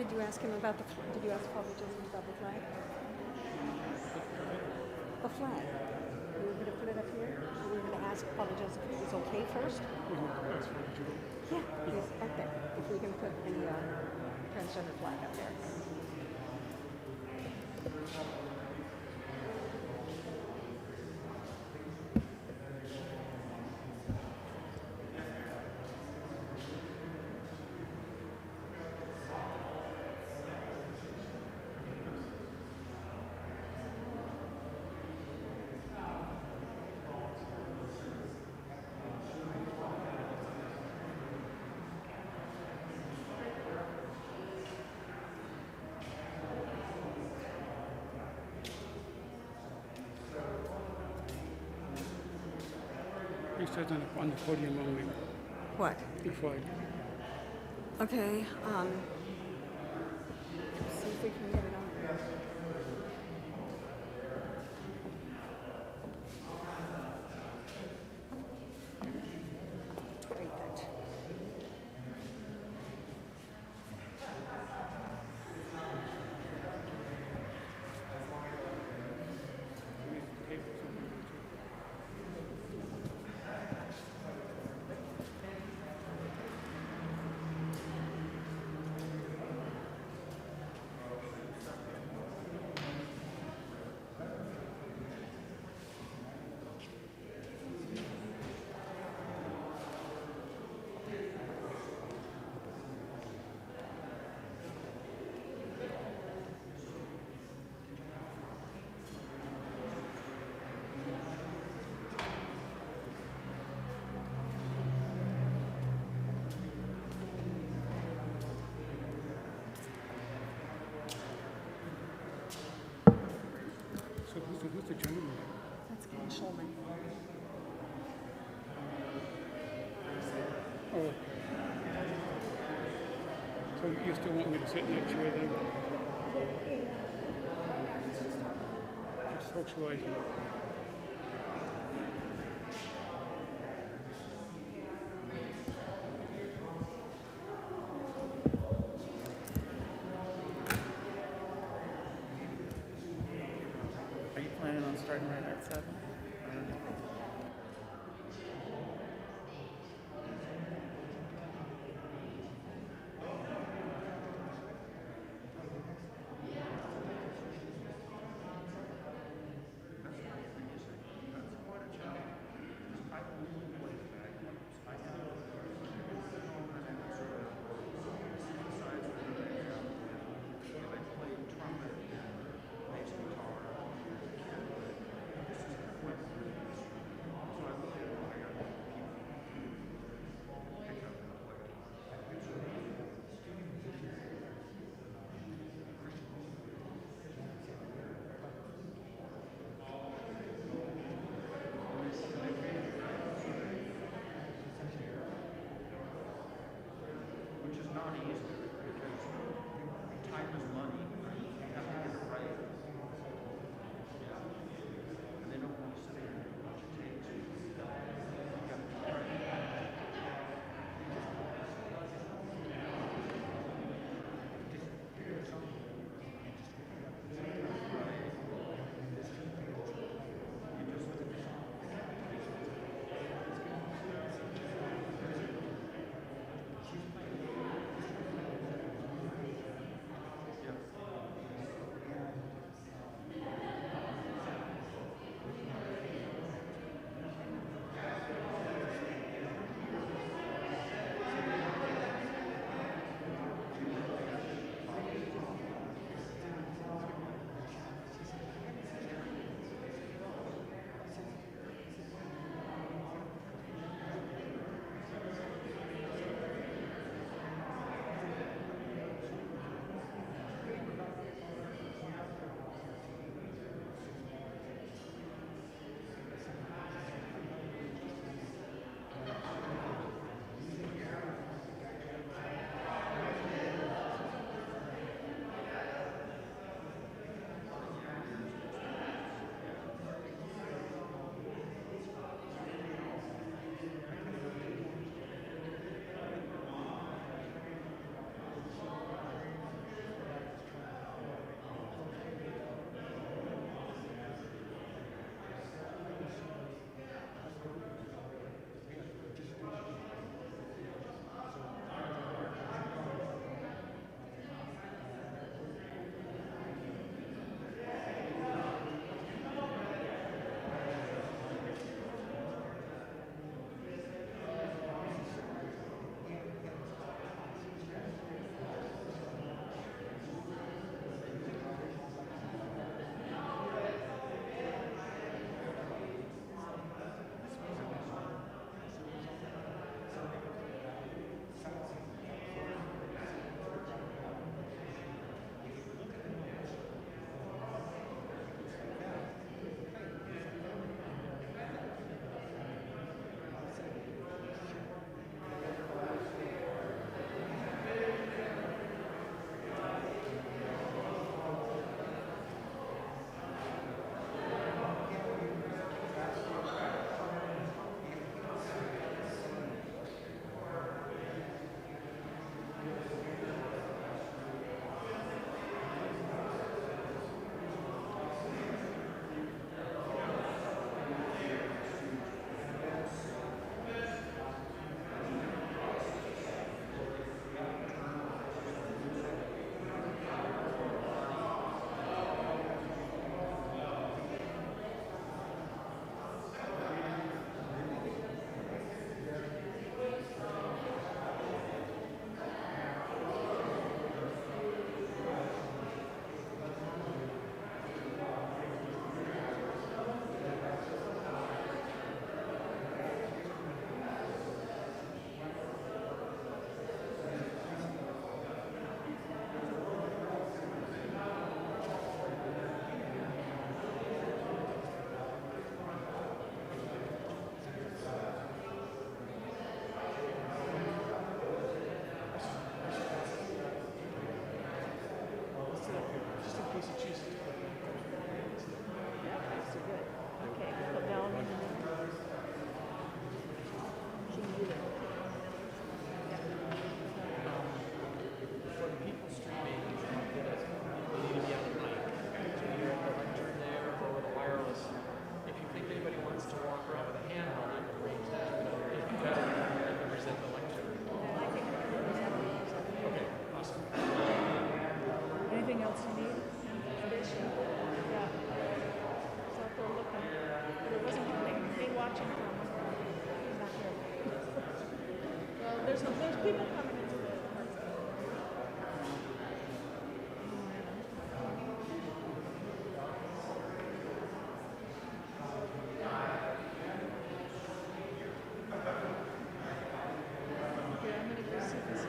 Did you ask him about did you ask Father Joseph about the flag? The flag. We were going to put it up here. We were going to ask Father Joseph if it was okay first. Yeah, he's right there. If we can put the transgender flag up there. He says on the podium only. What? The flag. Okay. See if we can get it on. Very good. So who's the gentleman? That's Ken Schulman. Oh. So you still want me to sit in that chair then? Just socializing. Are you planning on starting right at 7? there's people coming into the park. Yeah, I'm gonna go see this.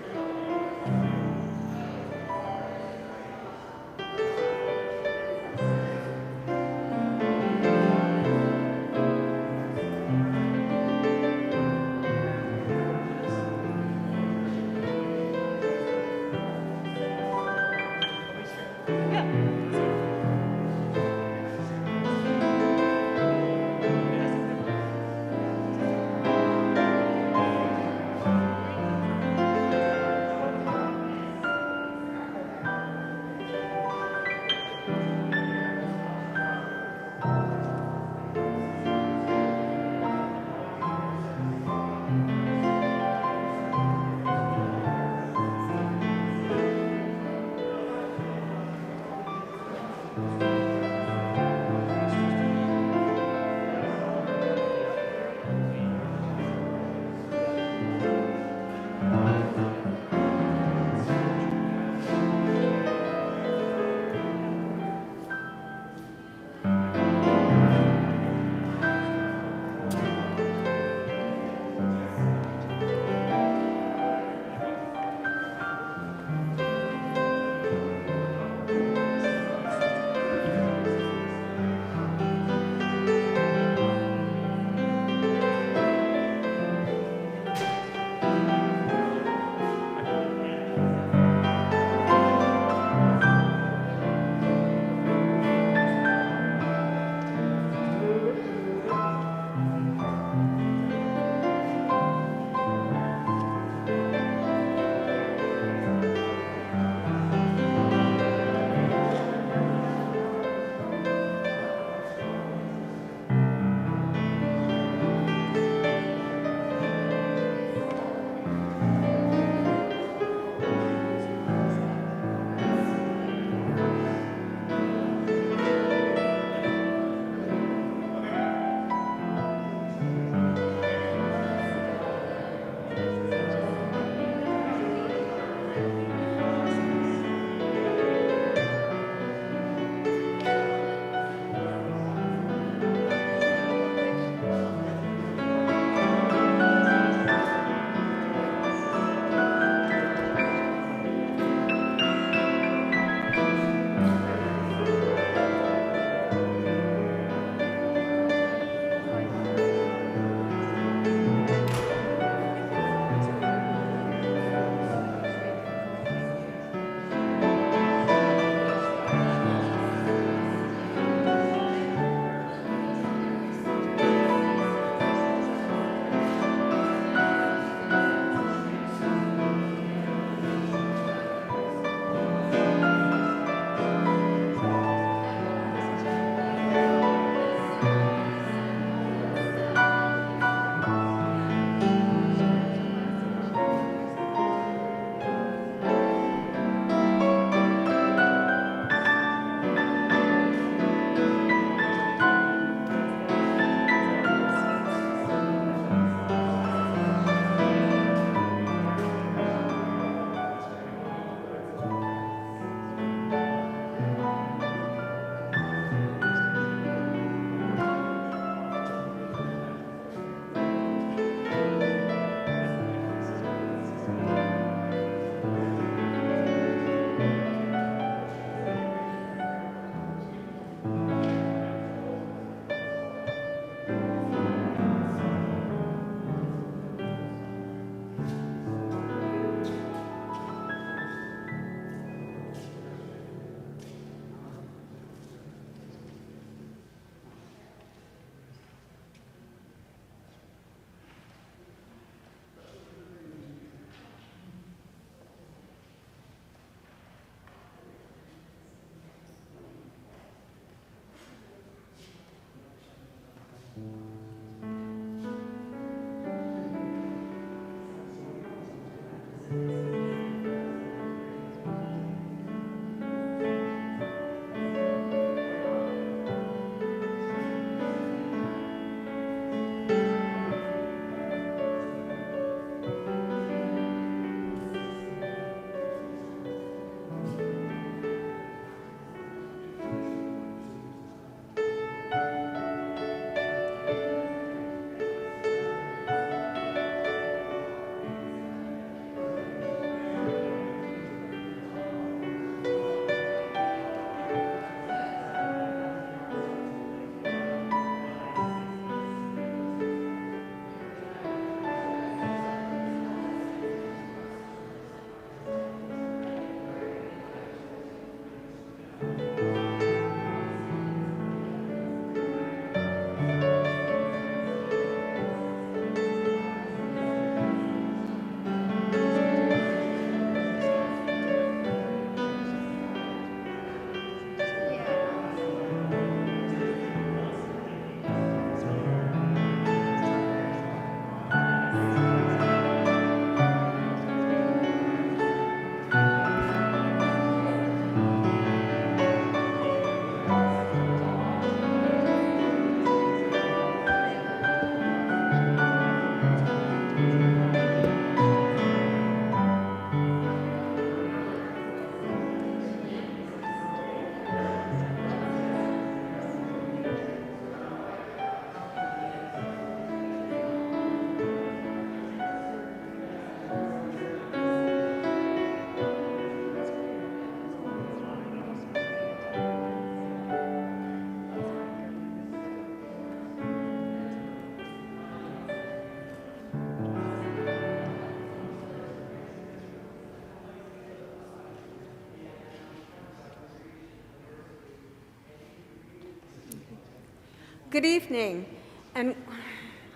Good evening, and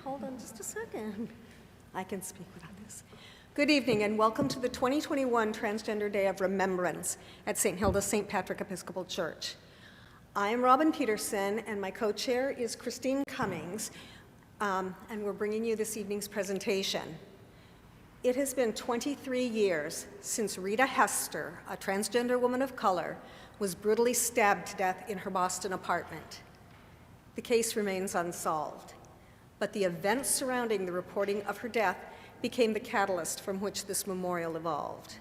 hold on just a second. I can speak without this. Good evening, and welcome to the 2021 Transgender Day of Remembrance at St. Hilda St. Patrick Episcopal Church. I am Robin Peterson, and my co-chair is Christine Cummings, and we're bringing you this evening's presentation. It has been 23 years since Rita Hester, a transgender woman of color, was brutally stabbed to death in her Boston apartment. The case remains unsolved, but the events surrounding the reporting of her death became the catalyst from which this memorial evolved.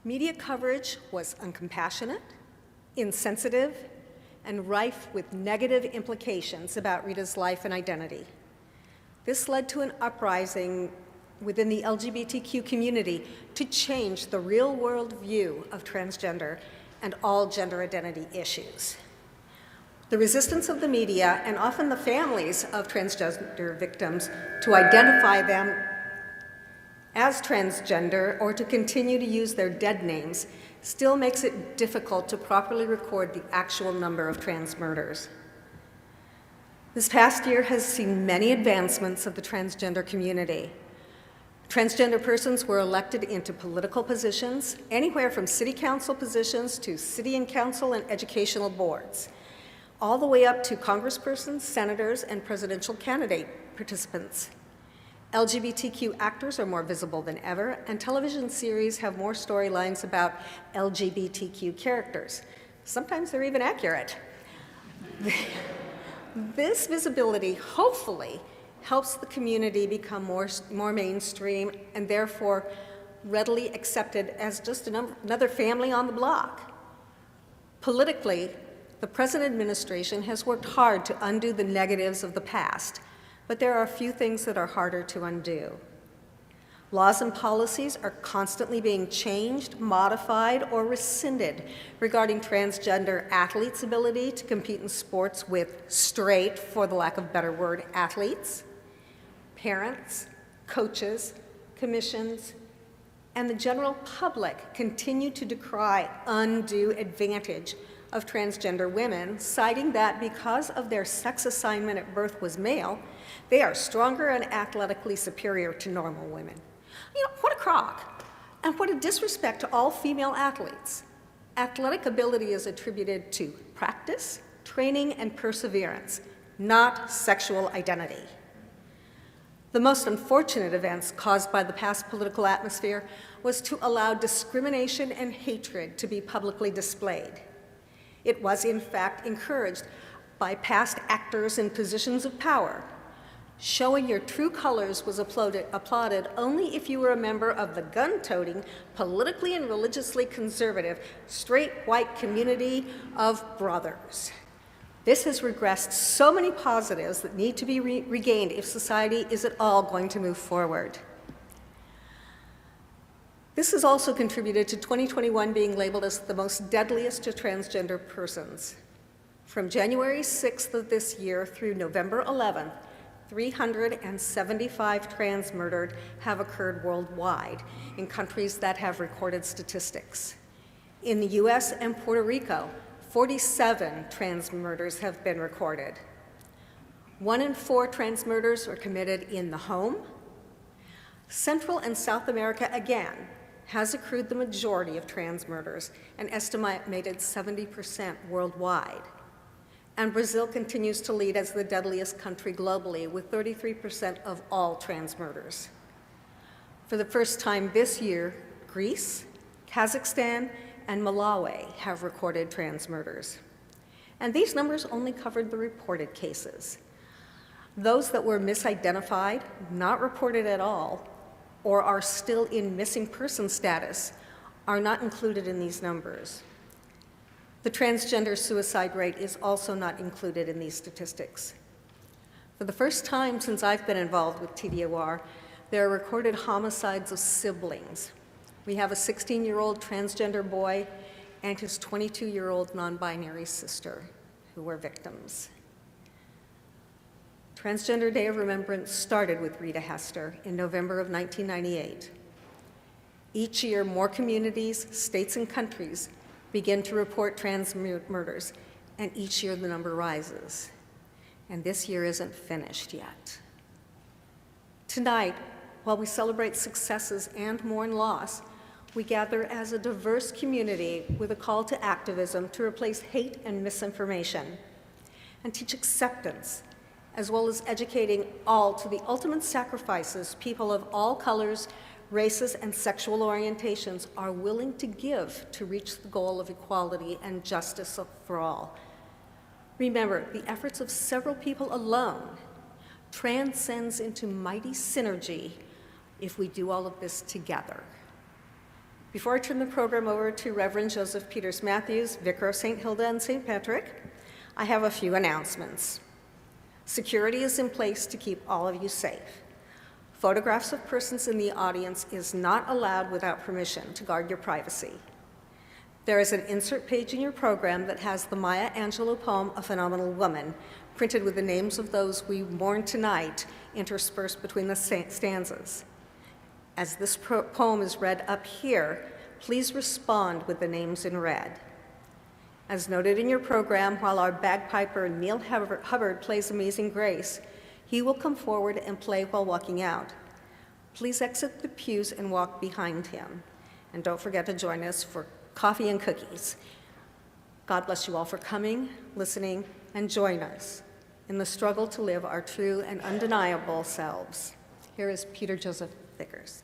Media coverage was uncompassionate, insensitive, and rife with negative implications about Rita's life and identity. This led to an uprising within the LGBTQ community to change the real-world view of transgender and all gender identity issues. The resistance of the media and often the families of transgender victims to identify them as transgender or to continue to use their dead names still makes it difficult to properly record the actual number of trans murders. This past year has seen many advancements of the transgender community. Transgender persons were elected into political positions, anywhere from city council positions to city and council and educational boards, all the way up to congresspersons, senators, and presidential candidate participants. LGBTQ actors are more visible than ever, and television series have more storylines about LGBTQ characters. Sometimes they're even accurate. This visibility, hopefully, helps the community become more mainstream and therefore readily accepted as just another family on the block. Politically, the present administration has worked hard to undo the negatives of the past, but there are a few things that are harder to undo. Laws and policies are constantly being changed, modified, or rescinded regarding transgender athletes' ability to compete in sports with straight, for the lack of a better word, athletes. Parents, coaches, commissions, and the general public continue to decry undue advantage of transgender women, citing that because of their sex assignment at birth was male, they are stronger and athletically superior to normal women. You know, what a crock, and what a disrespect to all female athletes. Athletic ability is attributed to practice, training, and perseverance, not sexual identity. The most unfortunate events caused by the past political atmosphere was to allow discrimination and hatred to be publicly displayed. It was, in fact, encouraged by past actors in positions of power. Showing your true colors was applauded only if you were a member of the gun-toting, politically and religiously conservative, straight white community of brothers. This has regressed so many positives that need to be regained if society is at all going to move forward. This has also contributed to 2021 being labeled as the most deadliest to transgender persons. From January 6th of this year through November 11th, 375 trans murders have occurred worldwide in countries that have recorded statistics. In the US and Puerto Rico, 47 trans murders have been recorded. 1 in 4 trans murders were committed in the home. Central and South America, again, has accrued the majority of trans murders, an estimated 70% worldwide. And Brazil continues to lead as the deadliest country globally, with 33% of all trans murders. For the first time this year, Greece, Kazakhstan, and Malawi have recorded trans murders. And these numbers only covered the reported cases. Those that were misidentified, not reported at all, or are still in missing person status are not included in these numbers. The transgender suicide rate is also not included in these statistics. For the first time since I've been involved with TDOR, there are recorded homicides of siblings. We have a 16-year-old transgender boy and his 22-year-old non-binary sister who were victims. Transgender Day of Remembrance started with Rita Hester in November of 1998. Each year, more communities, states, and countries begin to report trans murders, and each year the number rises. And this year isn't finished yet. Tonight, while we celebrate successes and mourn loss, we gather as a diverse community with a call to activism to replace hate and misinformation, and teach acceptance, as well as educating all to the ultimate sacrifices people of all colors, races, and sexual orientations are willing to give to reach the goal of equality and justice for all. Remember, the efforts of several people alone transcends into mighty synergy if we do all of this together. Before I turn the program over to Reverend Joseph Peters Matthews, Vicar of St. Hilda and St. Patrick, I have a few announcements. Security is in place to keep all of you safe. Photographs of persons in the audience is not allowed without permission to guard your privacy. There is an insert page in your program that has the Maya Angelou poem, A Phenomenal Woman, printed with the names of those we mourn tonight interspersed between the stanzas. As this poem is read up here, please respond with the names in red. As noted in your program, while our bagpiper Neil Hubbard plays Amazing Grace, he will come forward and play while walking out. Please exit the pews and walk behind him. And don't forget to join us for coffee and cookies. God bless you all for coming, listening, and join us in the struggle to live our true and undeniable selves. Here is Peter Joseph Vickers.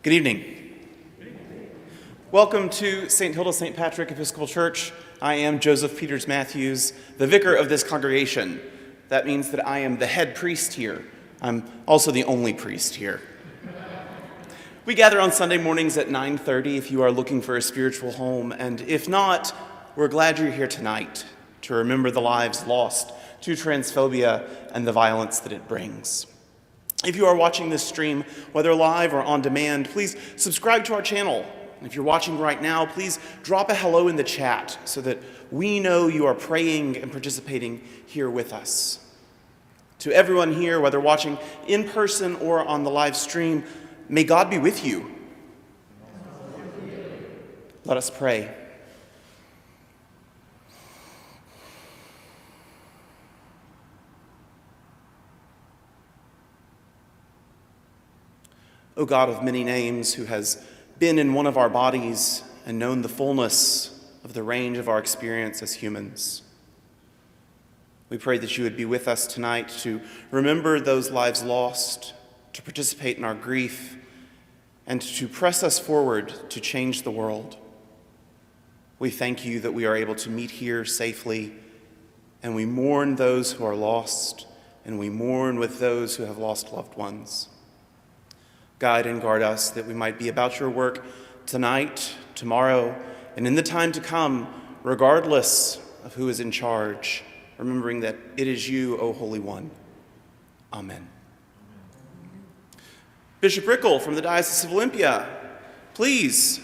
Good evening. Welcome to St. Hilda St. Patrick Episcopal Church. I am Joseph Peters Matthews, the vicar of this congregation. That means that I am the head priest here. I'm also the only priest here. We gather on Sunday mornings at 9:30 if you are looking for a spiritual home, and if not, we're glad you're here tonight to remember the lives lost to transphobia and the violence that it brings. If you are watching this stream, whether live or on demand, please subscribe to our channel. And if you're watching right now, please drop a hello in the chat so that we know you are praying and participating here with us. To everyone here, whether watching in person or on the live stream, may God be with you. Let us pray. O God of many names, who has been in one of our bodies and known the fullness of the range of our experience as humans, we pray that you would be with us tonight to remember those lives lost, to participate in our grief, and to press us forward to change the world. We thank you that we are able to meet here safely, and we mourn those who are lost, and we mourn with those who have lost loved ones. Guide and guard us that we might be about your work tonight, tomorrow, and in the time to come, regardless of who is in charge, remembering that it is you, O Holy One. Amen. Bishop Rickle from the Diocese of Olympia, please.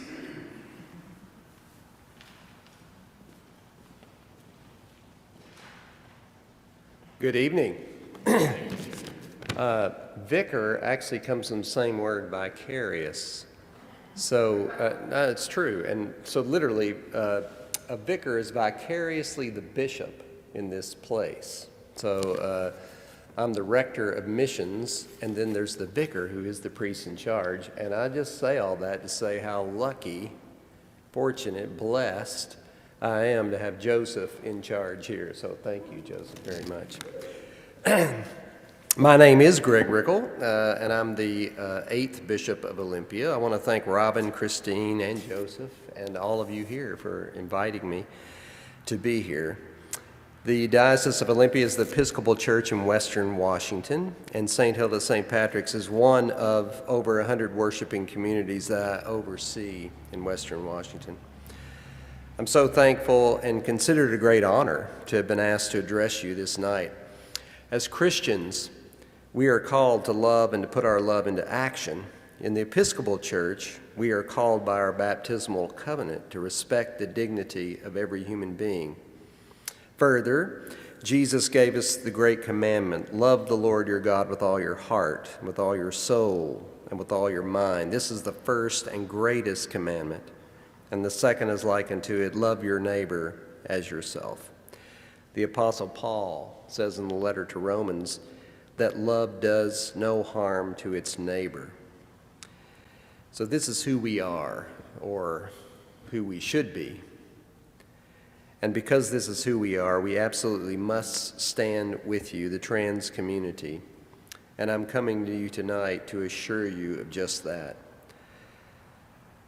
Good evening. Vicar actually comes from the same word, vicarious. So, no, it's true. And so literally, a vicar is vicariously the bishop in this place. So I'm the rector of missions, and then there's the vicar who is the priest in charge. And I just say all that to say how lucky, fortunate, blessed I am to have Joseph in charge here. So thank you, Joseph, very much. My name is Greg Rickle, and I'm the 8th Bishop of Olympia. I want to thank Robin, Christine, and Joseph, and all of you here for inviting me to be here. The Diocese of Olympia is the Episcopal Church in Western Washington, and St. Hilda St. Patrick's is one of over 100 worshiping communities that I oversee in Western Washington. I'm so thankful and consider it a great honor to have been asked to address you this night. As Christians, we are called to love and to put our love into action. In the Episcopal Church, we are called by our baptismal covenant to respect the dignity of every human being. Further, Jesus gave us the great commandment, love the Lord your God with all your heart, with all your soul, and with all your mind. This is the first and greatest commandment. And the second is like unto it, love your neighbor as yourself. The Apostle Paul says in the letter to Romans that love does no harm to its neighbor. So this is who we are, or who we should be. And because this is who we are, we absolutely must stand with you, the trans community. And I'm coming to you tonight to assure you of just that.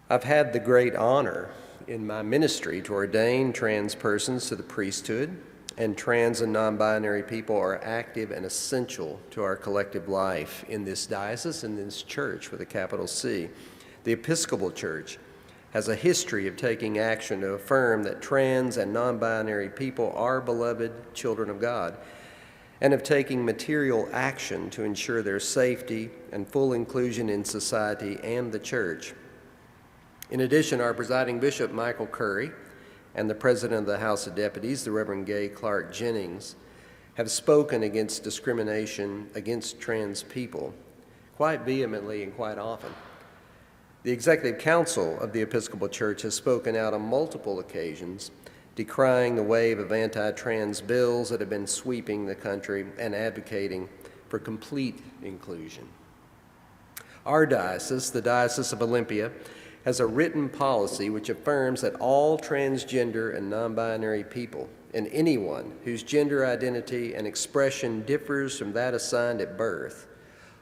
I've had the great honor in my ministry to ordain trans persons to the priesthood, and trans and non-binary people are active and essential to our collective life in this diocese and this church with a capital C. The Episcopal Church has a history of taking action to affirm that trans and non-binary people are beloved children of God, and of taking material action to ensure their safety and full inclusion in society and the church. In addition, our presiding bishop, Michael Curry, and the president of the House of Deputies, the Reverend Gay Clark Jennings, have spoken against discrimination against trans people quite vehemently and quite often. The Executive Council of the Episcopal Church has spoken out on multiple occasions, decrying the wave of anti-trans bills that have been sweeping the country and advocating for complete inclusion. Our diocese, the Diocese of Olympia, has a written policy which affirms that all transgender and non-binary people and anyone whose gender identity and expression differs from that assigned at birth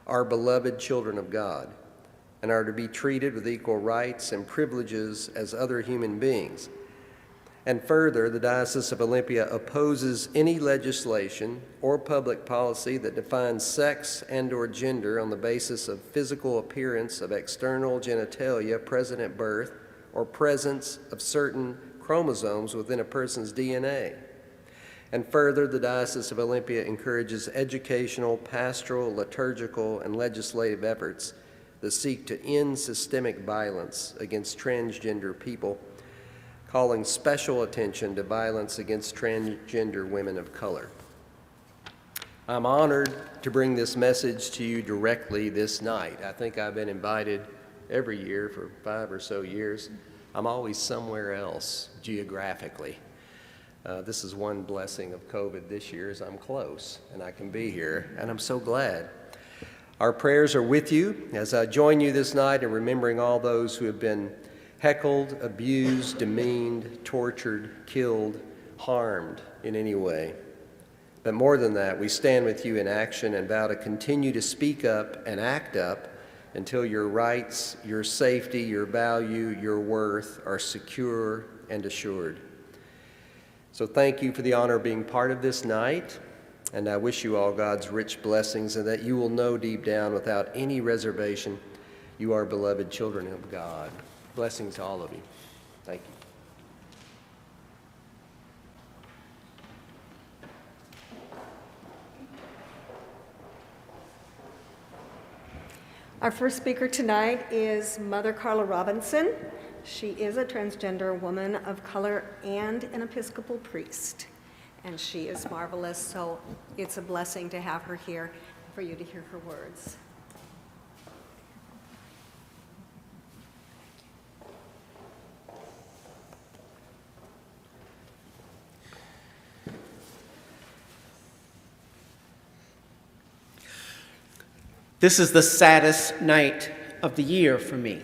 are beloved children of God and are to be treated with equal rights and privileges as other human beings. And further, the Diocese of Olympia opposes any legislation or public policy that defines sex and/or gender on the basis of physical appearance of external genitalia present at birth or presence of certain chromosomes within a person's DNA. And further, the Diocese of Olympia encourages educational, pastoral, liturgical, and legislative efforts that seek to end systemic violence against transgender people, calling special attention to violence against transgender women of color. I'm honored to bring this message to you directly this night. I think I've been invited every year for 5 or so years. I'm always somewhere else geographically. This is one blessing of COVID this year is I'm close and I can be here, and I'm so glad. Our prayers are with you as I join you this night in remembering all those who have been heckled, abused, demeaned, tortured, killed, harmed in any way. But more than that, we stand with you in action and vow to continue to speak up and act up until your rights, your safety, your value, your worth are secure and assured. So thank you for the honor of being part of this night. And I wish you all God's rich blessings and that you will know deep down without any reservation you are beloved children of God. Blessings to all of you. Thank you. Our first speaker tonight is Mother Carla Robinson. She is a transgender woman of color and an Episcopal priest. And she is marvelous, so it's a blessing to have her here for you to hear her words. This is the saddest night of the year for me.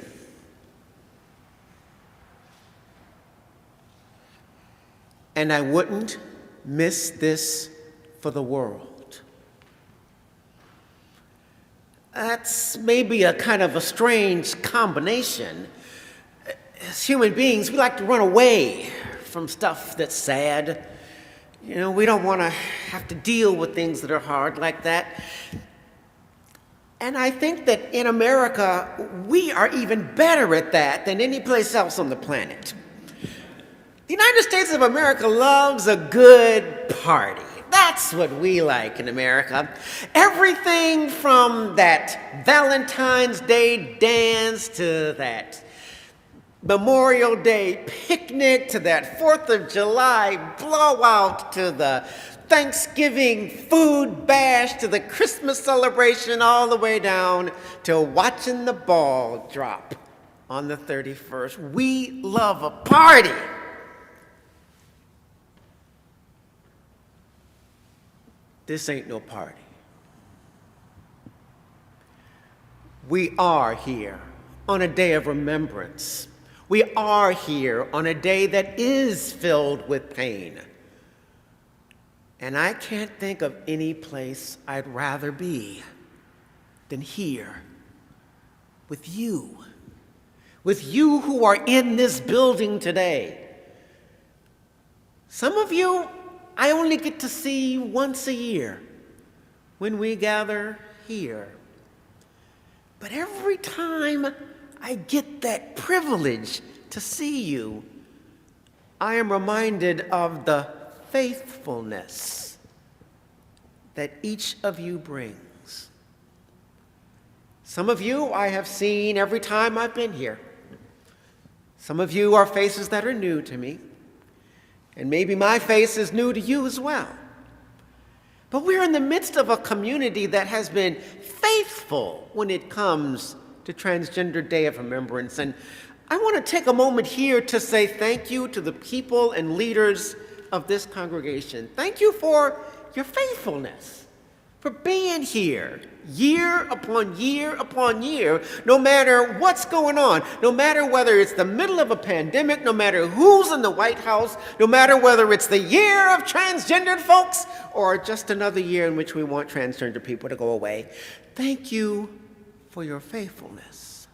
And I wouldn't miss this for the world. That's maybe a kind of a strange combination. As human beings, we like to run away from stuff that's sad. You know, we don't want to have to deal with things that are hard like that. And I think that in America, we are even better at that than any place else on the planet. The United States of America loves a good party. That's what we like in America. Everything from that Valentine's Day dance to that Memorial Day picnic to that 4th of July blowout to the Thanksgiving food bash to the Christmas celebration all the way down to watching the ball drop on the 31st. We love a party. This ain't no party. We are here on a day of remembrance. We are here on a day that is filled with pain. And I can't think of any place I'd rather be than here with you who are in this building today. Some of you I only get to see once a year when we gather here. But every time I get that privilege to see you, I am reminded of the faithfulness that each of you brings. Some of you I have seen every time I've been here. Some of you are faces that are new to me. And maybe my face is new to you as well. But we're in the midst of a community that has been faithful when it comes to Transgender Day of Remembrance. And I want to take a moment here to say thank you to the people and leaders of this congregation. Thank you for your faithfulness, for being here year upon year upon year, no matter what's going on, no matter whether it's the middle of a pandemic, no matter who's in the White House, no matter whether it's the year of transgendered folks or just another year in which we want transgender people to go away. Thank you for your faithfulness.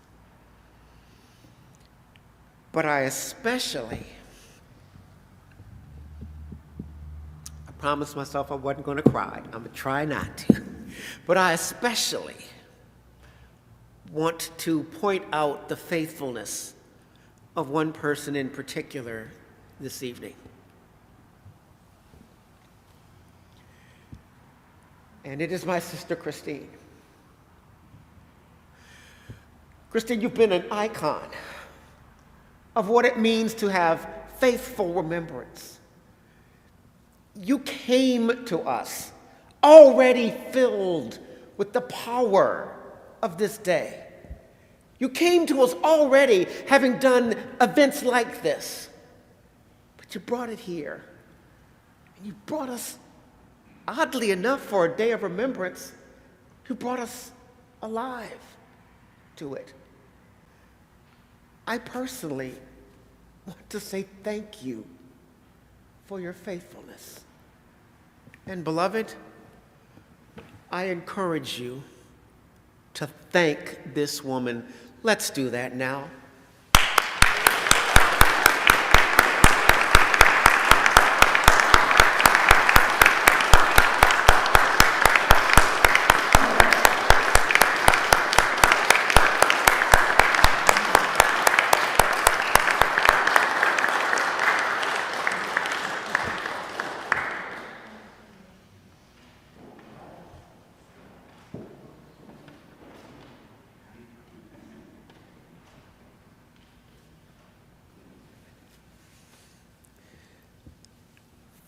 But I promised myself I wasn't going to cry. I'm going to try not to. But I especially want to point out the faithfulness of one person in particular this evening. And it is my sister, Christine. Christine, you've been an icon of what it means to have faithful remembrance. You came to us already filled with the power of this day. You came to us already having done events like this. But you brought it here. And you brought us, oddly enough, for a day of remembrance, you brought us alive to it. I personally want to say thank you for your faithfulness. And beloved, I encourage you to thank this woman. Let's do that now.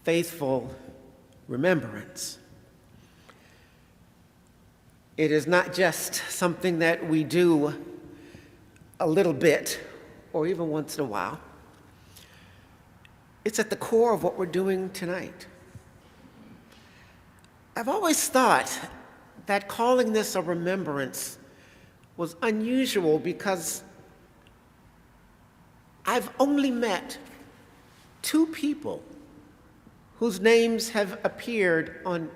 Faithful remembrance. It is not just something that we do a little bit or even once in a while. It's at the core of what we're doing tonight. I've always thought that calling this a remembrance was unusual because I've only met 2 people whose names have appeared on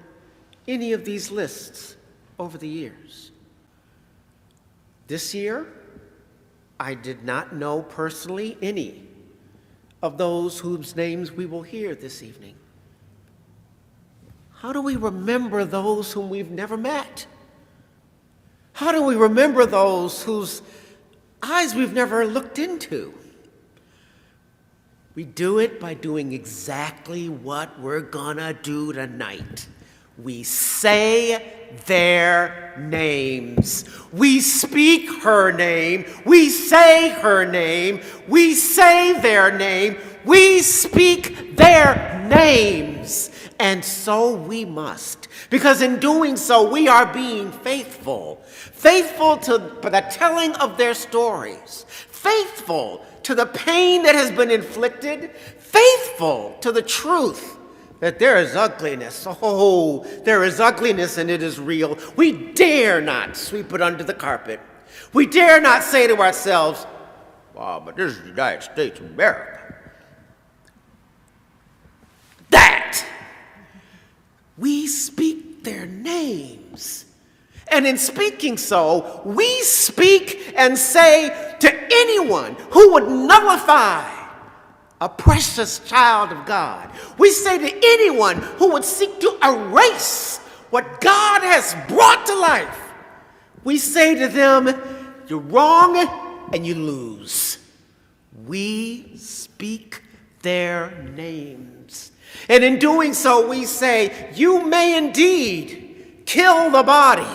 any of these lists over the years. This year, I did not know personally any of those whose names we will hear this evening. How do we remember those whom we've never met? How do we remember those whose eyes we've never looked into? We do it by doing exactly what we're gonna do tonight. We say their names. We speak her name. We say her name. We say their name. We speak their names. And so we must. Because in doing so, we are being faithful. Faithful to the telling of their stories. Faithful to the pain that has been inflicted. Faithful to the truth that there is ugliness. Oh, there is ugliness and it is real. We dare not sweep it under the carpet. We dare not say to ourselves, "Wow, but this is the United States of America." That we speak their names. And in speaking so, we speak and say to anyone who would nullify a precious child of God. We say to anyone who would seek to erase what God has brought to life. We say to them, you're wrong and you lose. We speak their names. And in doing so, we say, you may indeed kill the body,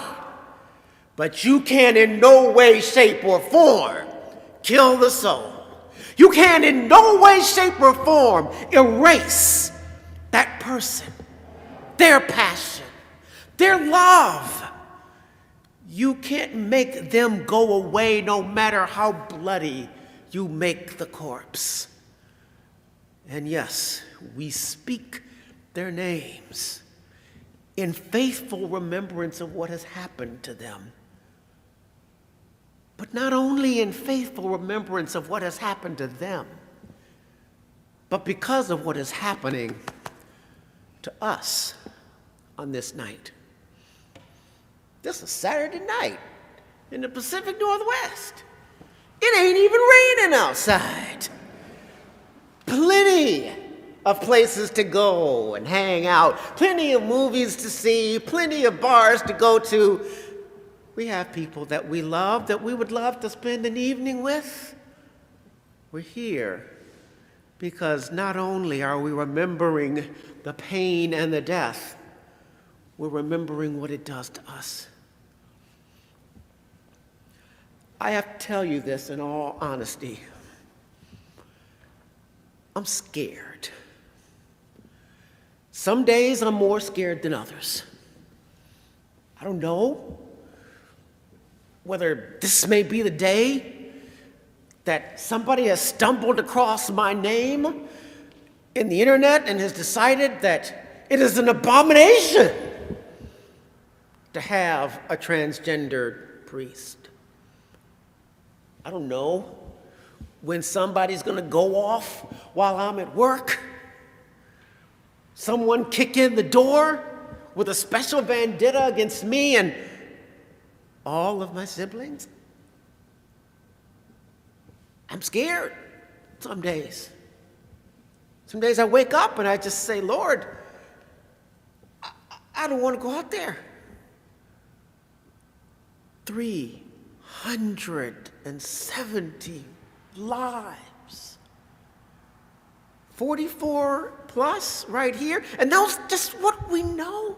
but you can in no way, shape, or form kill the soul. You can in no way, shape, or form erase that person, their passion, their love. You can't make them go away no matter how bloody you make the corpse. And yes, we speak their names in faithful remembrance of what has happened to them. But not only in faithful remembrance of what has happened to them, but because of what is happening to us on this night. This is Saturday night in the Pacific Northwest. It ain't even raining outside. Plenty of places to go and hang out, plenty of movies to see, plenty of bars to go to. We have people that we love, that we would love to spend an evening with. We're here because not only are we remembering the pain and the death, we're remembering what it does to us. I have to tell you this in all honesty. I'm scared. Some days I'm more scared than others. I don't know whether this may be the day that somebody has stumbled across my name in the internet and has decided that it is an abomination to have a transgender priest. I don't know when somebody's going to go off while I'm at work. Someone kick in the door with a special vendetta against me and all of my siblings. I'm scared some days. Some days I wake up and I just say, Lord, I don't want to go out there. 370 lives. 44 plus right here. And that's just what we know.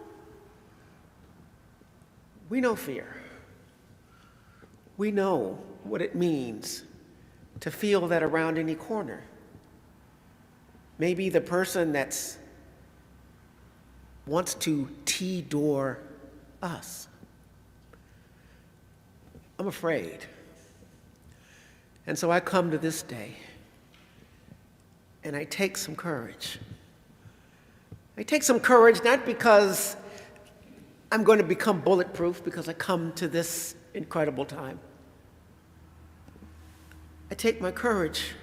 We know fear. We know what it means to feel that around any corner. Maybe the person that wants to T-door us. I'm afraid. And so I come to this day and I take some courage. I take some courage not because I'm going to become bulletproof, because I come to this incredible time. I take my courage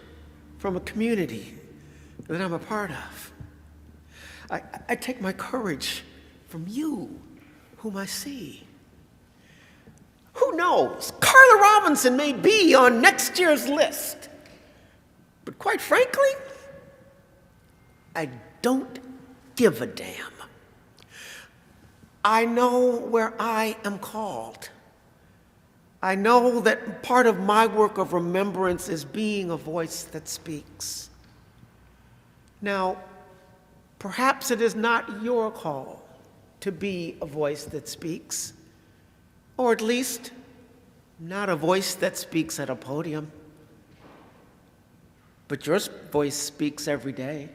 from a community that I'm a part of. I take my courage from you, whom I see. Who knows? Carla Robinson may be on next year's list. But quite frankly, I don't give a damn. I know where I am called. I know that part of my work of remembrance is being a voice that speaks. Now, perhaps it is not your call to be a voice that speaks, or at least not a voice that speaks at a podium. But your voice speaks every day.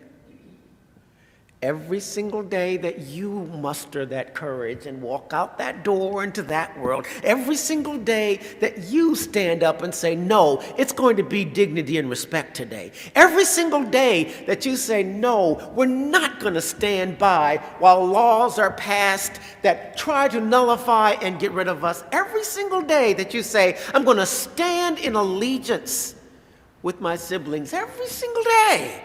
Every single day that you muster that courage and walk out that door into that world, every single day that you stand up and say, no, it's going to be dignity and respect today. Every single day that you say, no, we're not going to stand by while laws are passed that try to nullify and get rid of us. Every single day that you say, I'm going to stand in allegiance with my siblings. Every single day.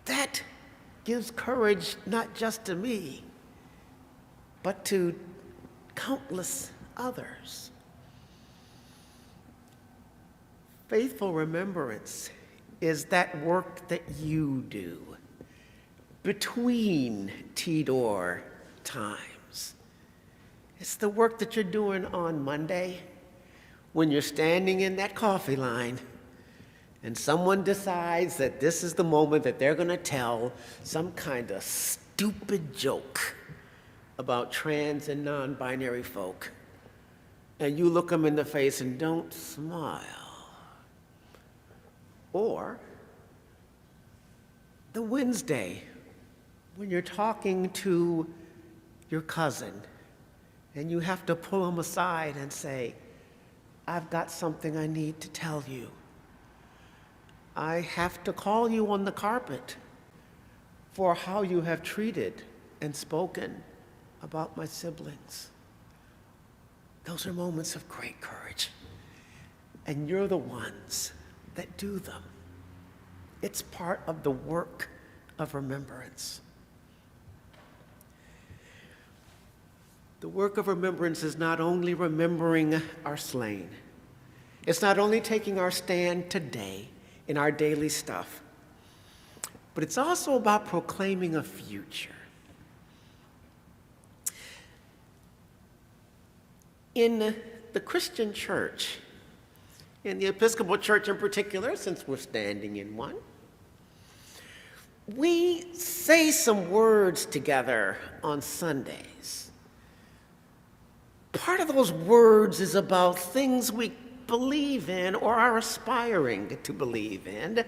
That gives courage not just to me, but to countless others. Faithful remembrance is that work that you do between T-door times. It's the work that you're doing on Monday when you're standing in that coffee line and someone decides that this is the moment that they're going to tell some kind of stupid joke about trans and non-binary folk. And you look them in the face and don't smile. Or the Wednesday when you're talking to your cousin and you have to pull them aside and say, I've got something I need to tell you. I have to call you on the carpet for how you have treated and spoken about my siblings. Those are moments of great courage, and you're the ones that do them. It's part of the work of remembrance. The work of remembrance is not only remembering our slain, it's not only taking our stand today in our daily stuff, but it's also about proclaiming a future. In the Christian church, in the Episcopal Church in particular, since we're standing in one, we say some words together on Sundays. Part of those words is about things we believe in or are aspiring to believe in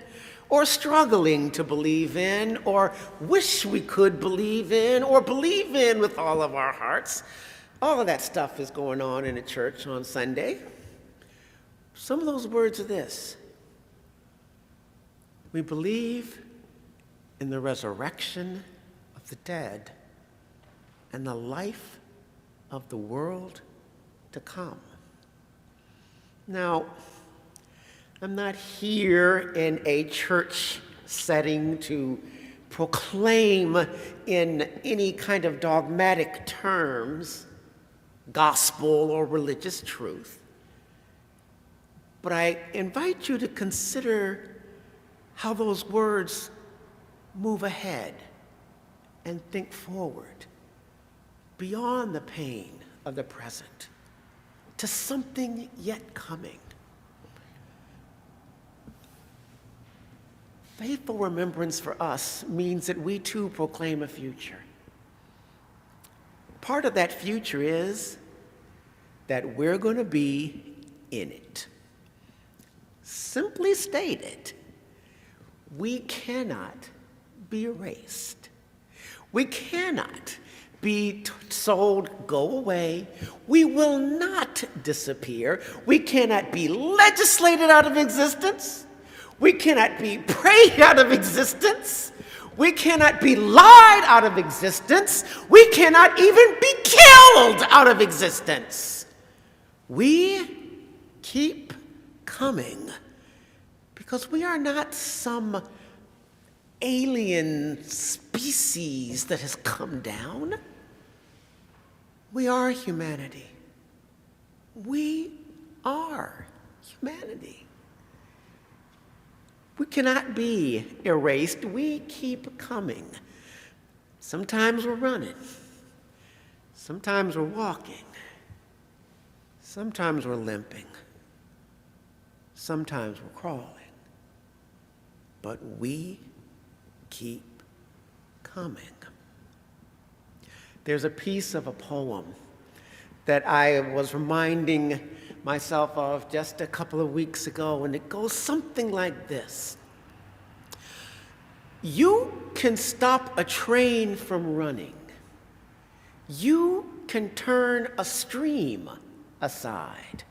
or struggling to believe in or wish we could believe in or believe in with all of our hearts. All of that stuff is going on in a church on Sunday. Some of those words are this: we believe in the resurrection of the dead and the life of the world to come. Now, I'm not here in a church setting to proclaim in any kind of dogmatic terms gospel or religious truth. But I invite you to consider how those words move ahead and think forward beyond the pain of the present to something yet coming. Faithful remembrance for us means that we too proclaim a future. Part of that future is that we're going to be in it. Simply stated, we cannot be erased. We cannot be told, go away. We will not disappear. We cannot be legislated out of existence. We cannot be prayed out of existence. We cannot be lied out of existence. We cannot even be killed out of existence. We keep coming because we are not some alien species that has come down. We are humanity. We are humanity. We cannot be erased. We keep coming. Sometimes we're running. Sometimes we're walking. Sometimes we're limping. Sometimes we're crawling. but we keep coming. There's a piece of a poem that I was reminding myself of just a couple of weeks ago, and it goes something like this. You can stop a train from running. You can turn a stream aside.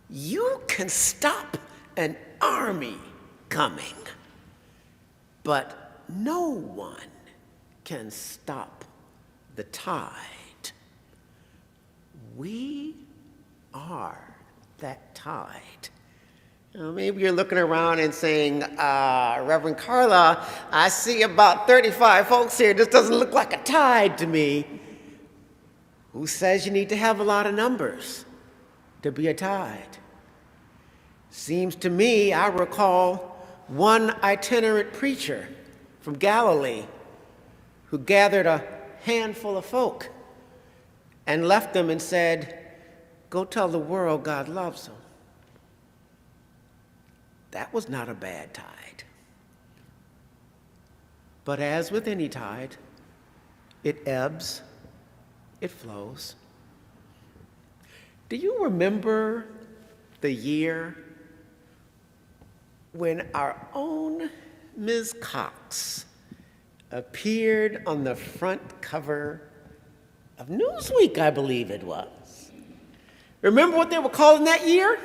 You can stop an army coming, but no one can stop the tide. We are that tide. Maybe you're looking around and saying, Reverend Carla, I see about 35 folks here. This doesn't look like a tide to me. Who says you need to have a lot of numbers to be a tide? Seems to me, I recall one itinerant preacher from Galilee who gathered a handful of folk and left them and said, go tell the world God loves them. That was not a bad tide. But as with any tide, it ebbs, it flows. Do you remember the year when our own Ms. Cox appeared on the front cover of Newsweek, I believe it was? Remember what they were calling that year?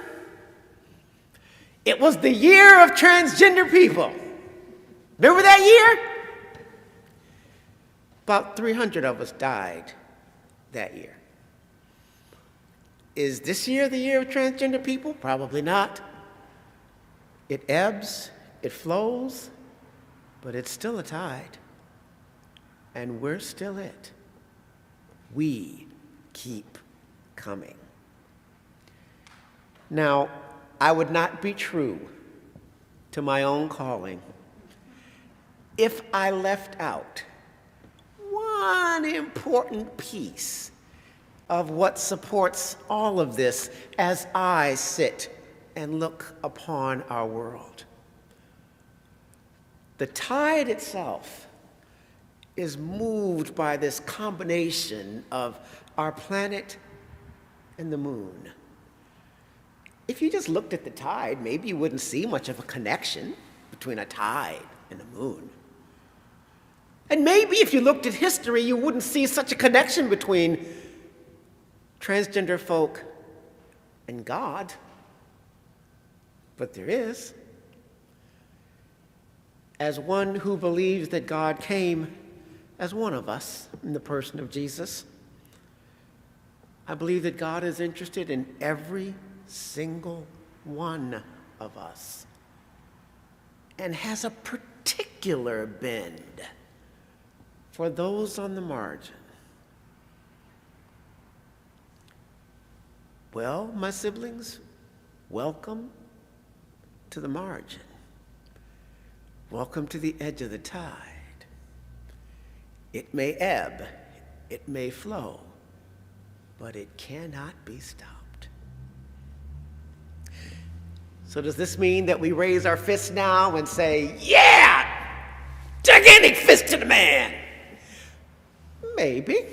It was the year of transgender people. Remember that year? About 300 of us died that year. Is this year the year of transgender people? Probably not. It ebbs, it flows, but it's still a tide. And we're still it. We keep coming. Now, I would not be true to my own calling if I left out one important piece of what supports all of this as I sit and look upon our world. The tide itself is moved by this combination of our planet and the moon. If you just looked at the tide, maybe you wouldn't see much of a connection between a tide and the moon. And maybe if you looked at history, you wouldn't see such a connection between transgender folk and God. But there is. As one who believes that God came as one of us in the person of Jesus, I believe that God is interested in every single one of us and has a particular bend for those on the margin. Well, my siblings, welcome to the margin. Welcome to the edge of the tide. It may ebb, it may flow, but it cannot be stopped. So does this mean that we raise our fists now and say, yeah, gigantic fist to the man? Maybe.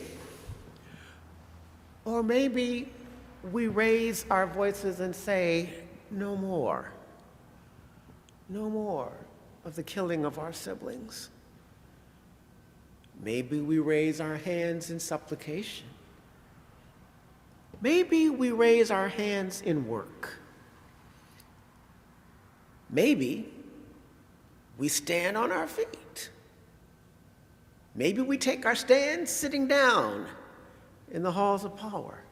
Or maybe we raise our voices and say, no more. No more of the killing of our siblings. Maybe we raise our hands in supplication. Maybe we raise our hands in work. Maybe we stand on our feet. Maybe we take our stand sitting down in the halls of power.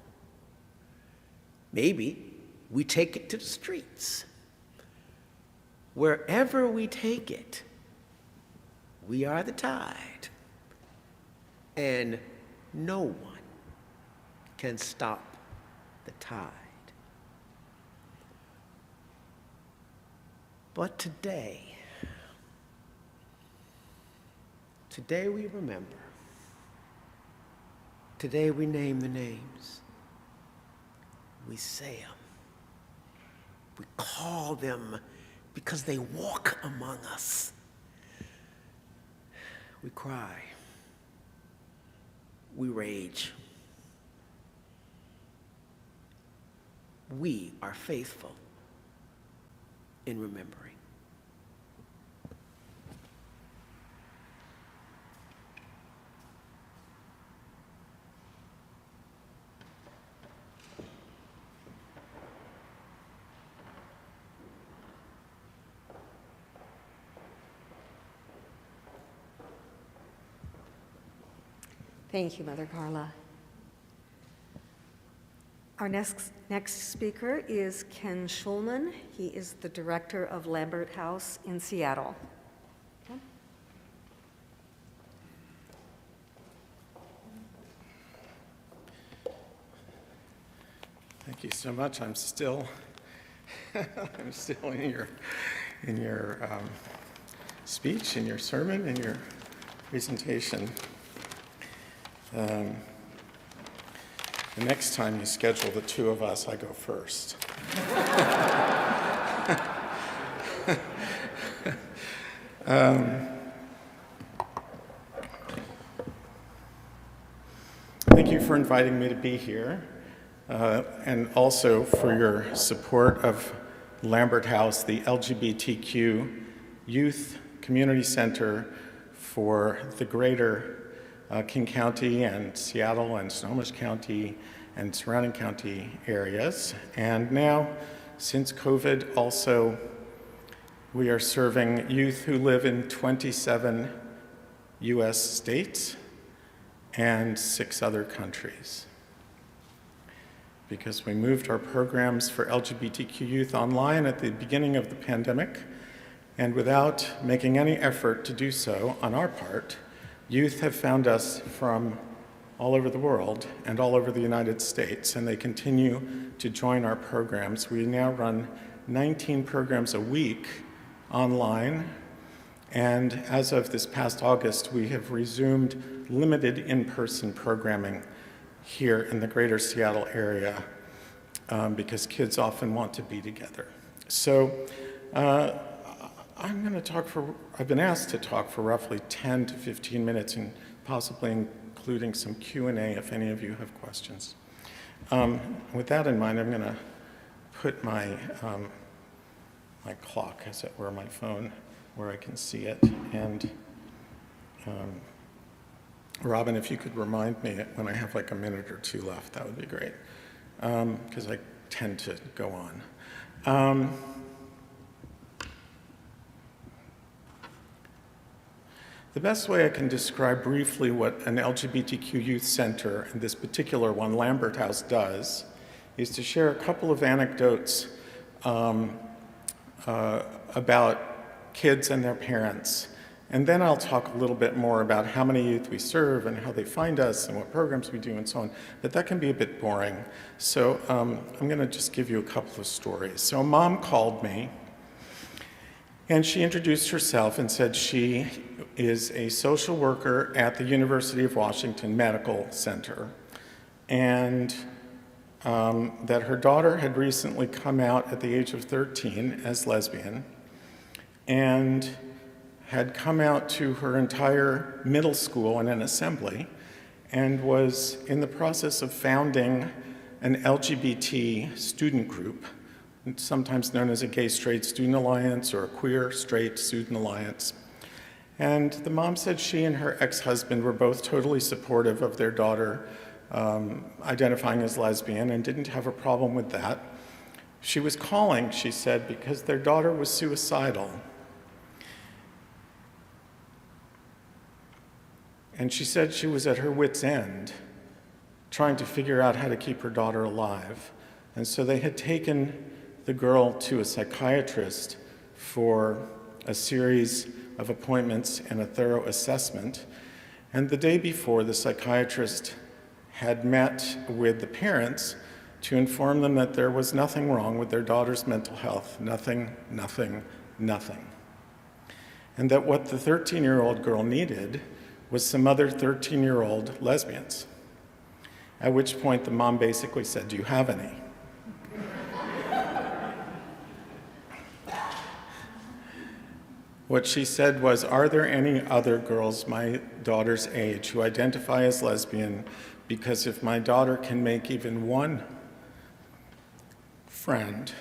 Maybe we take it to the streets. Wherever we take it, we are the tide, and no one can stop the tide. But today we remember. Today we name the names. We say them. We call them because they walk among us. We cry. We rage. We are faithful in remembering. Thank you, Mother Carla. Our next speaker is Ken Schulman. He is the director of Lambert House in Seattle. Ken? Thank you so much. I'm still in your speech, in your sermon, in your presentation. The next time you schedule the two of us, I go first. Thank you for inviting me to be here, and also for your support of Lambert House, the LGBTQ Youth Community Center for the greater King County and Seattle and Snohomish County and surrounding county areas. And now, since COVID, also we are serving youth who live in 27 US states and 6 other countries. Because we moved our programs for LGBTQ youth online at the beginning of the pandemic, and without making any effort to do so on our part, youth have found us from all over the world and all over the United States, and they continue to join our programs. We now run 19 programs a week online, and as of this past August, we have resumed limited in-person programming here in the greater Seattle area because kids often want to be together. So I've been asked to talk for roughly 10 to 15 minutes, and possibly including some Q&A if any of you have questions. With that in mind, I'm going to put my clock, as it were, my phone, where I can see it. And Robin, if you could remind me when I have like a minute or two left, that would be great, because I tend to go on. The best way I can describe briefly what an LGBTQ youth center, and this particular one, Lambert House, does, is to share a couple of anecdotes about kids and their parents. And then I'll talk a little bit more about how many youth we serve and how they find us and what programs we do and so on. But that can be a bit boring. So I'm going to just give you a couple of stories. So a mom called me, and she introduced herself and said she is a social worker at the University of Washington Medical Center, and that her daughter had recently come out at the age of 13 as lesbian, and had come out to her entire middle school in an assembly, and was in the process of founding an LGBT student group, sometimes known as a Gay Straight Student Alliance or a Queer Straight Student Alliance. And the mom said she and her ex-husband were both totally supportive of their daughter identifying as lesbian and didn't have a problem with that. She was calling, she said, because their daughter was suicidal. And she said she was at her wit's end, trying to figure out how to keep her daughter alive. And so they had taken the girl to a psychiatrist for a series of appointments and a thorough assessment. And the day before, the psychiatrist had met with the parents to inform them that there was nothing wrong with their daughter's mental health, nothing, nothing, nothing. And that what the 13-year-old girl needed was some other 13-year-old lesbians. At which point the mom basically said, "Do you have any?" What she said was, "Are there any other girls my daughter's age who identify as lesbian? Because if my daughter can make even one friend,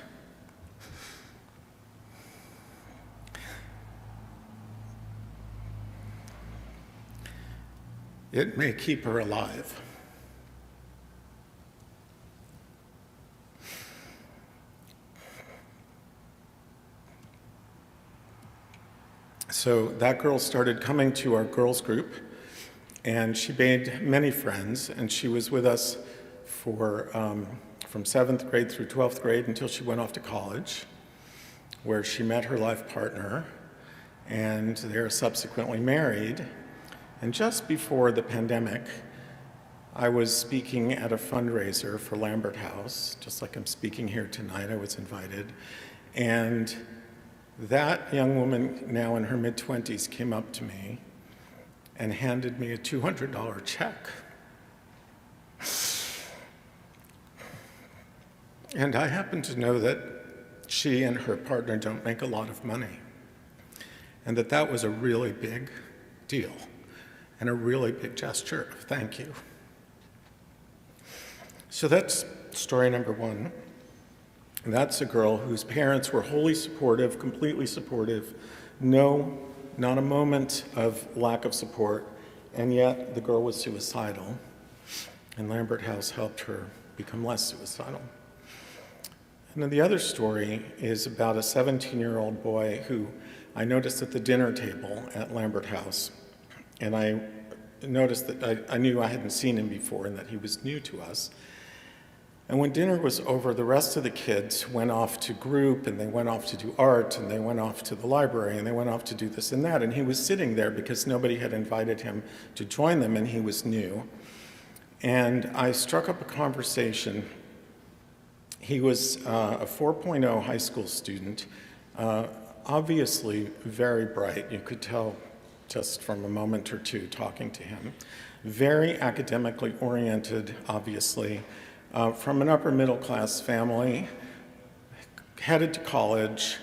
it may keep her alive." So that girl started coming to our girls group, and she made many friends, and she was with us for from 7th grade through 12th grade until she went off to college, where she met her life partner, and they're subsequently married. And just before the pandemic, I was speaking at a fundraiser for Lambert House, just like I'm speaking here tonight. I was invited, and that young woman, now in her mid-20s, came up to me and handed me a $200 check. And I happen to know that she and her partner don't make a lot of money, and that was a really big deal and a really big gesture of thank you. So that's story number one. And that's a girl whose parents were wholly supportive, completely supportive, no, not a moment of lack of support, and yet the girl was suicidal, and Lambert House helped her become less suicidal. And then the other story is about a 17-year-old boy who I noticed at the dinner table at Lambert House, and I noticed that I knew I hadn't seen him before and that he was new to us. And when dinner was over, the rest of the kids went off to group, and they went off to do art, and they went off to the library, and they went off to do this and that. And he was sitting there because nobody had invited him to join them, and he was new. And I struck up a conversation. He was a 4.0 high school student, obviously very bright. You could tell just from a moment or two talking to him. Very academically oriented, obviously. From an upper middle class family, headed to college,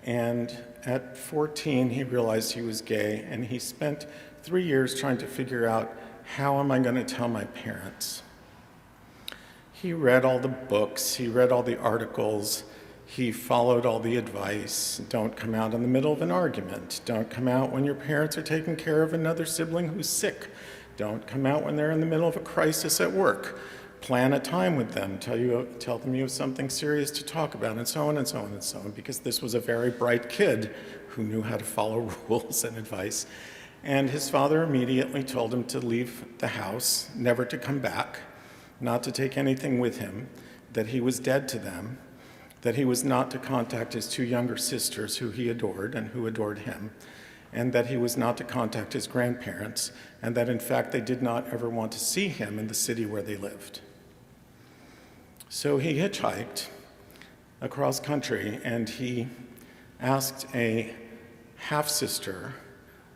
and at 14 he realized he was gay, and he spent 3 years trying to figure out, how am I going to tell my parents? He read all the books, he read all the articles, he followed all the advice. Don't come out in the middle of an argument. Don't come out when your parents are taking care of another sibling who's sick. Don't come out when they're in the middle of a crisis at work. Plan a time with them, tell them you have something serious to talk about, and so on and so on and so on, because this was a very bright kid who knew how to follow rules and advice. And his father immediately told him to leave the house, never to come back, not to take anything with him, that he was dead to them, that he was not to contact his two younger sisters who he adored and who adored him, and that he was not to contact his grandparents, and that in fact they did not ever want to see him in the city where they lived. So he hitchhiked across country, and he asked a half-sister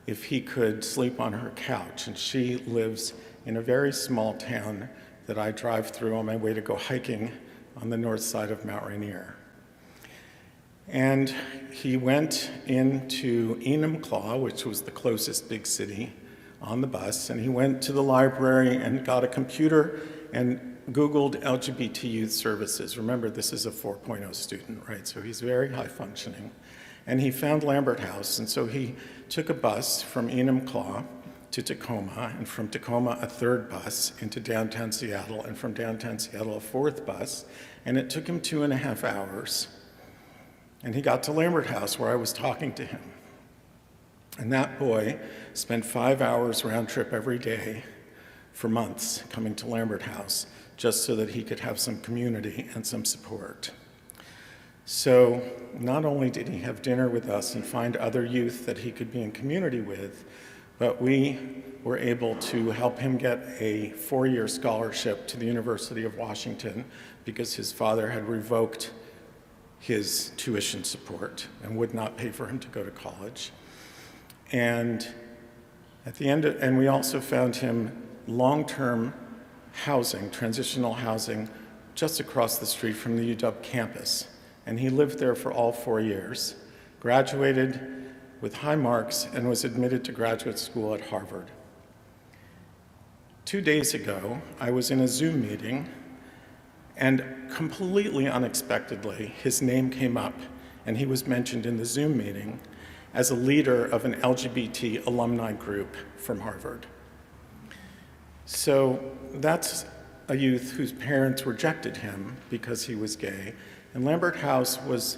if he could sleep on her couch. And she lives in a very small town that I drive through on my way to go hiking on the north side of Mount Rainier. And he went into Enumclaw, which was the closest big city, on the bus, and he went to the library and got a computer and Googled LGBT youth services. Remember, this is a 4.0 student, right? So he's very high functioning. And he found Lambert House, and so he took a bus from Enumclaw to Tacoma, and from Tacoma a third bus into downtown Seattle, and from downtown Seattle a fourth bus, and it took him 2.5 hours. And he got to Lambert House, where I was talking to him. And that boy spent 5 hours round trip every day for months coming to Lambert House, just so that he could have some community and some support. So not only did he have dinner with us and find other youth that he could be in community with, but we were able to help him get a 4-year scholarship to the University of Washington because his father had revoked his tuition support and would not pay for him to go to college. And at the end, and we also found him long-term housing, transitional housing, just across the street from the UW campus. And he lived there for all 4 years, graduated, with high marks and was admitted to graduate school at Harvard. 2 days ago, I was in a Zoom meeting, and completely unexpectedly, his name came up, and he was mentioned in the Zoom meeting as a leader of an LGBT alumni group from Harvard. So that's a youth whose parents rejected him because he was gay, and Lambert House was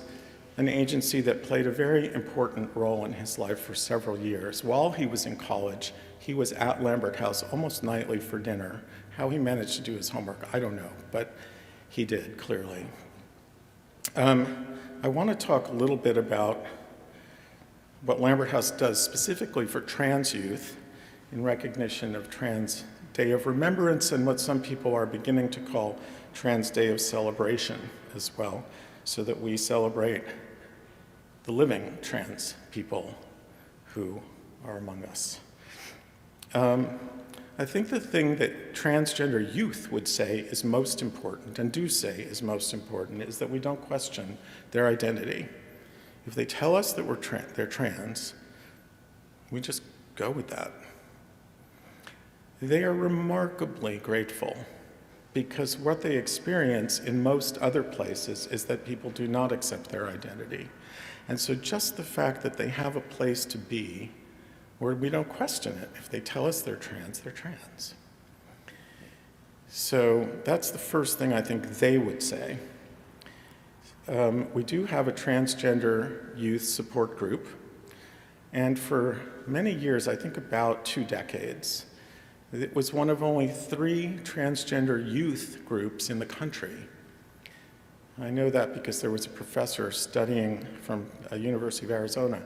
an agency that played a very important role in his life for several years. While he was in college, he was at Lambert House almost nightly for dinner. How he managed to do his homework, I don't know, but he did, clearly. I want to talk a little bit about what Lambert House does specifically for trans youth in recognition of Trans Day of Remembrance and what some people are beginning to call Trans Day of Celebration as well, so that we celebrate the living trans people who are among us. I think the thing that transgender youth would say is most important, and do say is most important, is that we don't question their identity. If they tell us that they're trans, we just go with that. They are remarkably grateful because what they experience in most other places is that people do not accept their identity. And so just the fact that they have a place to be where we don't question it. If they tell us they're trans, they're trans. So that's the first thing I think they would say. We do have a transgender youth support group, and for many years, I think about 2 decades, it was one of only 3 transgender youth groups in the country. I know that because there was a professor studying from University of Arizona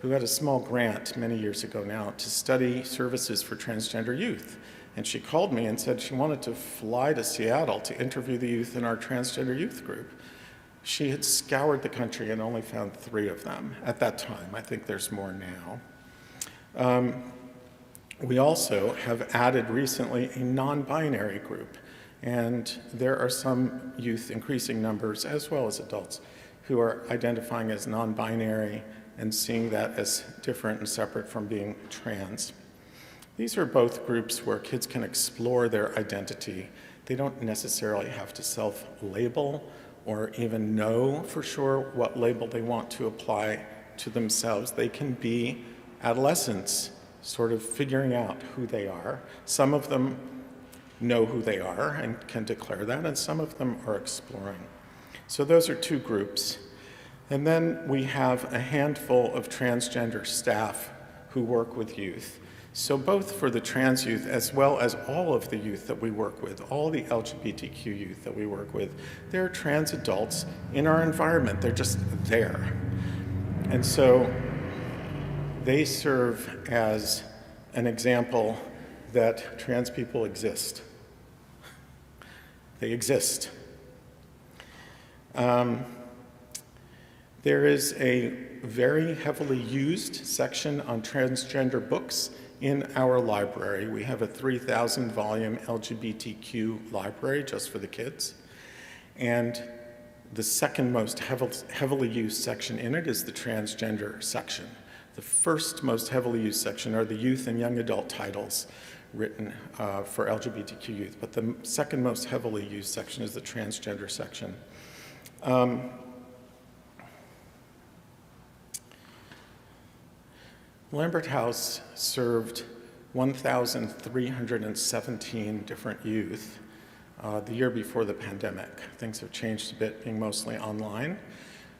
who had a small grant many years ago now to study services for transgender youth. And she called me and said she wanted to fly to Seattle to interview the youth in our transgender youth group. She had scoured the country and only found 3 of them at that time. I think there's more now. We also have added recently a non-binary group, and there are some youth, increasing numbers, as well as adults, who are identifying as non-binary and seeing that as different and separate from being trans. These are both groups where kids can explore their identity. They don't necessarily have to self-label or even know for sure what label they want to apply to themselves. They can be adolescents, sort of figuring out who they are. Some of them know who they are and can declare that, and some of them are exploring. So those are 2 groups. And then we have a handful of transgender staff who work with youth. So both for the trans youth as well as all of the youth that we work with, all the LGBTQ youth that we work with, they're trans adults in our environment. They're just there. And so they serve as an example that trans people exist. They exist. There is a very heavily used section on transgender books in our library. We have a 3,000 volume LGBTQ library just for the kids. And the second most heavily used section in it is the transgender section. The first most heavily used section are the youth and young adult titles written for LGBTQ youth, but the second most heavily used section is the transgender section. Lambert House served 1,317 different youth the year before the pandemic. Things have changed a bit, being mostly online.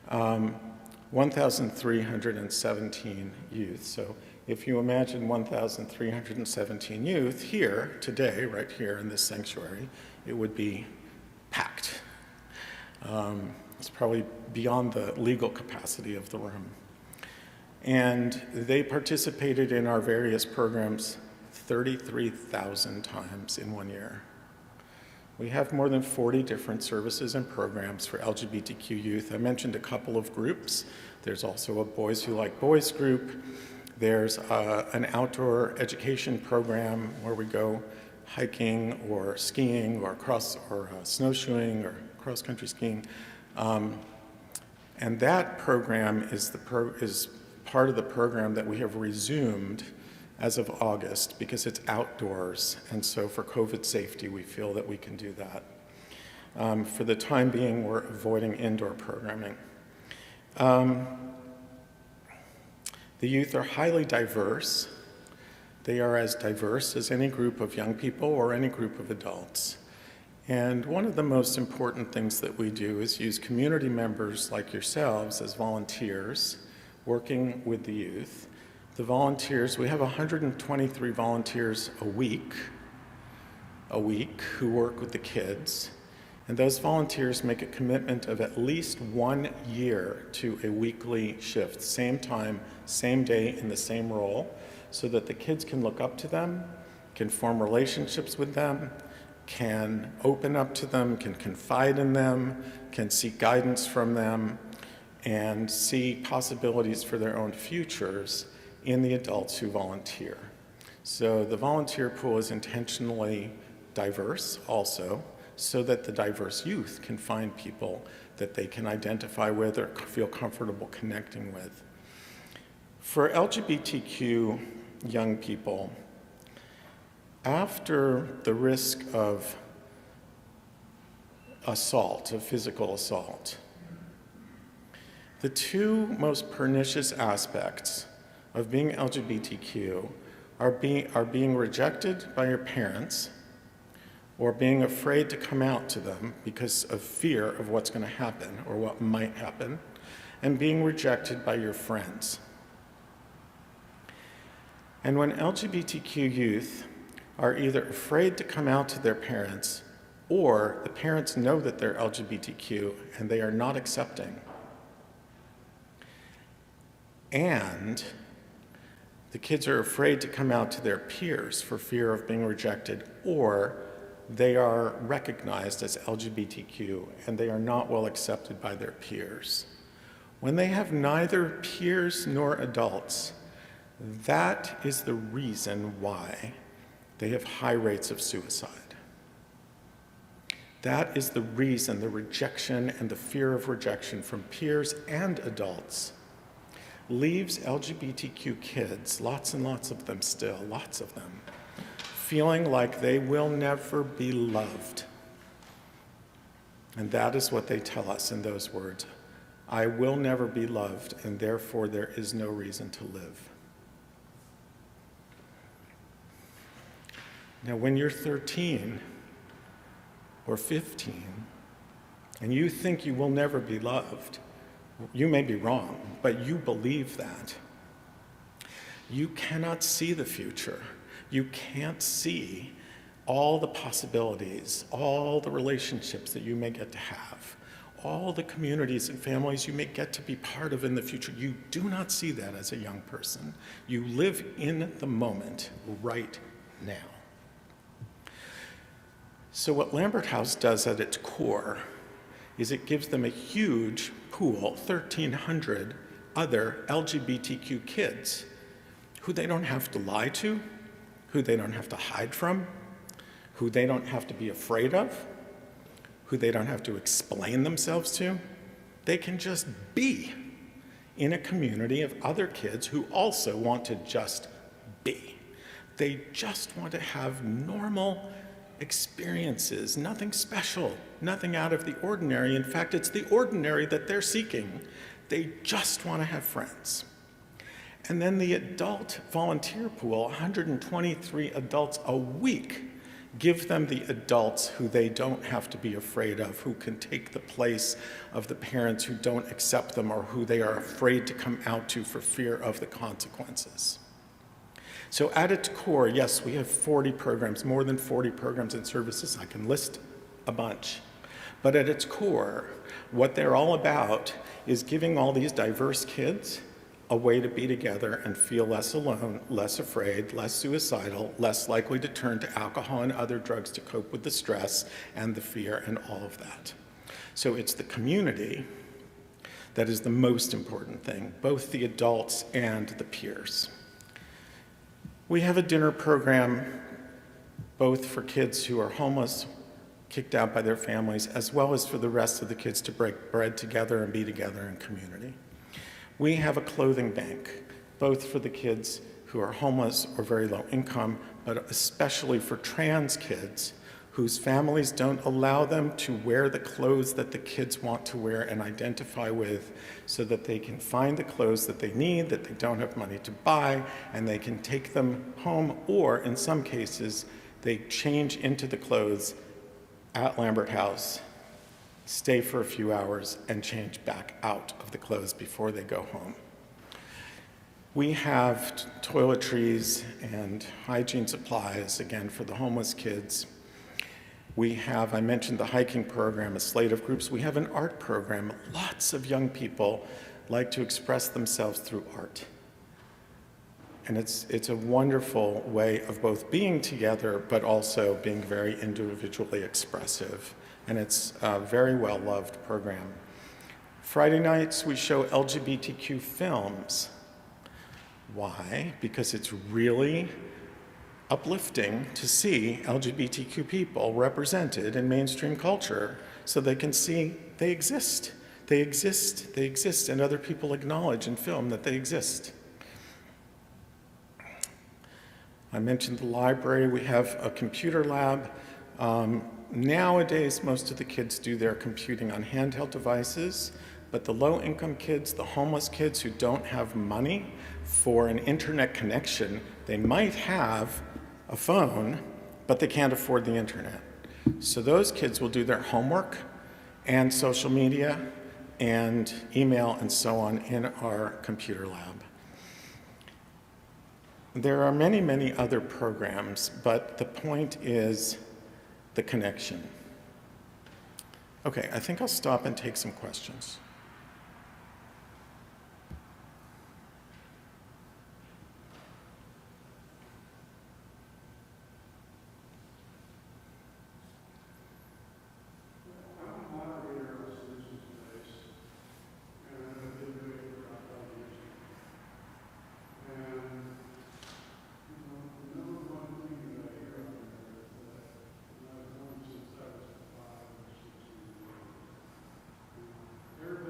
1,317 youth. So if you imagine 1,317 youth here today, right here in this sanctuary, it would be packed. It's probably beyond the legal capacity of the room. And they participated in our various programs 33,000 times in 1 year. We have more than 40 different services and programs for LGBTQ youth. I mentioned a couple of groups. There's also a Boys Who Like Boys group. There's an outdoor education program where we go hiking or skiing or snowshoeing or cross-country skiing. And that program is part of the program that we have resumed as of August because it's outdoors, and so for COVID safety, we feel that we can do that. For the time being, we're avoiding indoor programming. The youth are highly diverse. They are as diverse as any group of young people or any group of adults. And one of the most important things that we do is use community members like yourselves as volunteers working with the youth. The volunteers, we have 123 volunteers a week who work with the kids. And those volunteers make a commitment of at least 1 year to a weekly shift, same time, same day, in the same role, so that the kids can look up to them, can form relationships with them, can open up to them, can confide in them, can seek guidance from them, and see possibilities for their own futures in the adults who volunteer. So the volunteer pool is intentionally diverse also, so that the diverse youth can find people that they can identify with or feel comfortable connecting with. For LGBTQ young people, after the risk of assault, of physical assault, the two most pernicious aspects of being LGBTQ are being rejected by your parents, or being afraid to come out to them because of fear of what's going to happen or what might happen, and being rejected by your friends. And when LGBTQ youth are either afraid to come out to their parents, or the parents know that they're LGBTQ and they are not accepting, and the kids are afraid to come out to their peers for fear of being rejected, or they are recognized as LGBTQ and they are not well accepted by their peers. When they have neither peers nor adults, that is the reason why they have high rates of suicide. That is the reason the rejection and the fear of rejection from peers and adults leaves LGBTQ kids, lots and lots of them still, lots of them, feeling like they will never be loved. And that is what they tell us in those words. I will never be loved, and therefore there is no reason to live. Now, when you're 13 or 15, and you think you will never be loved, you may be wrong, but you believe that. You cannot see the future. You can't see all the possibilities, all the relationships that you may get to have, all the communities and families you may get to be part of in the future. You do not see that as a young person. You live in the moment right now. So what Lambert House does at its core is it gives them a huge pool, 1,300 other LGBTQ kids who they don't have to lie to, who they don't have to hide from, who they don't have to be afraid of, who they don't have to explain themselves to. They can just be in a community of other kids who also want to just be. They just want to have normal experiences, nothing special, nothing out of the ordinary. In fact, it's the ordinary that they're seeking. They just want to have friends. And then the adult volunteer pool, 123 adults a week, give them the adults who they don't have to be afraid of, who can take the place of the parents who don't accept them or who they are afraid to come out to for fear of the consequences. So at its core, yes, we have 40 programs, more than 40 programs and services. I can list a bunch. But at its core, what they're all about is giving all these diverse kids a way to be together and feel less alone, less afraid, less suicidal, less likely to turn to alcohol and other drugs to cope with the stress and the fear and all of that. So it's the community that is the most important thing, both the adults and the peers. We have a dinner program both for kids who are homeless, kicked out by their families, as well as for the rest of the kids to break bread together and be together in community. We have a clothing bank, both for the kids who are homeless or very low income, but especially for trans kids whose families don't allow them to wear the clothes that the kids want to wear and identify with, so that they can find the clothes that they need, that they don't have money to buy, and they can take them home, or in some cases, they change into the clothes at Lambert House, stay for a few hours, and change back out of the clothes before they go home. We have toiletries and hygiene supplies, again, for the homeless kids. We have, I mentioned the hiking program, a slate of groups. We have an art program. Lots of young people like to express themselves through art. And it's a wonderful way of both being together, but also being very individually expressive. And it's a very well-loved program. Friday nights, we show LGBTQ films. Why? Because it's really uplifting to see LGBTQ people represented in mainstream culture, so they can see they exist. They exist, they exist, and other people acknowledge in film that they exist. I mentioned the library. We have a computer lab. Nowadays, most of the kids do their computing on handheld devices, but the low-income kids, the homeless kids who don't have money for an internet connection, they might have a phone, but they can't afford the internet. So those kids will do their homework and social media and email and so on in our computer lab. There are many, many other programs, but the point is the connection. Okay, I think I'll stop and take some questions. There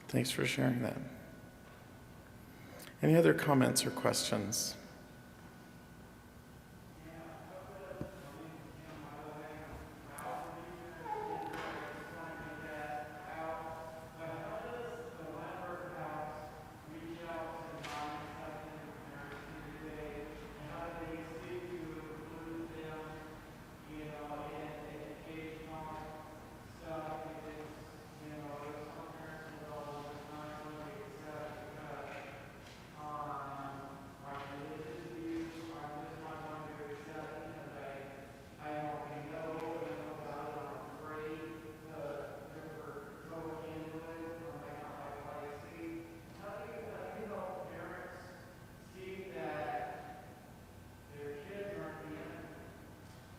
Thanks for sharing that. Any other comments or questions?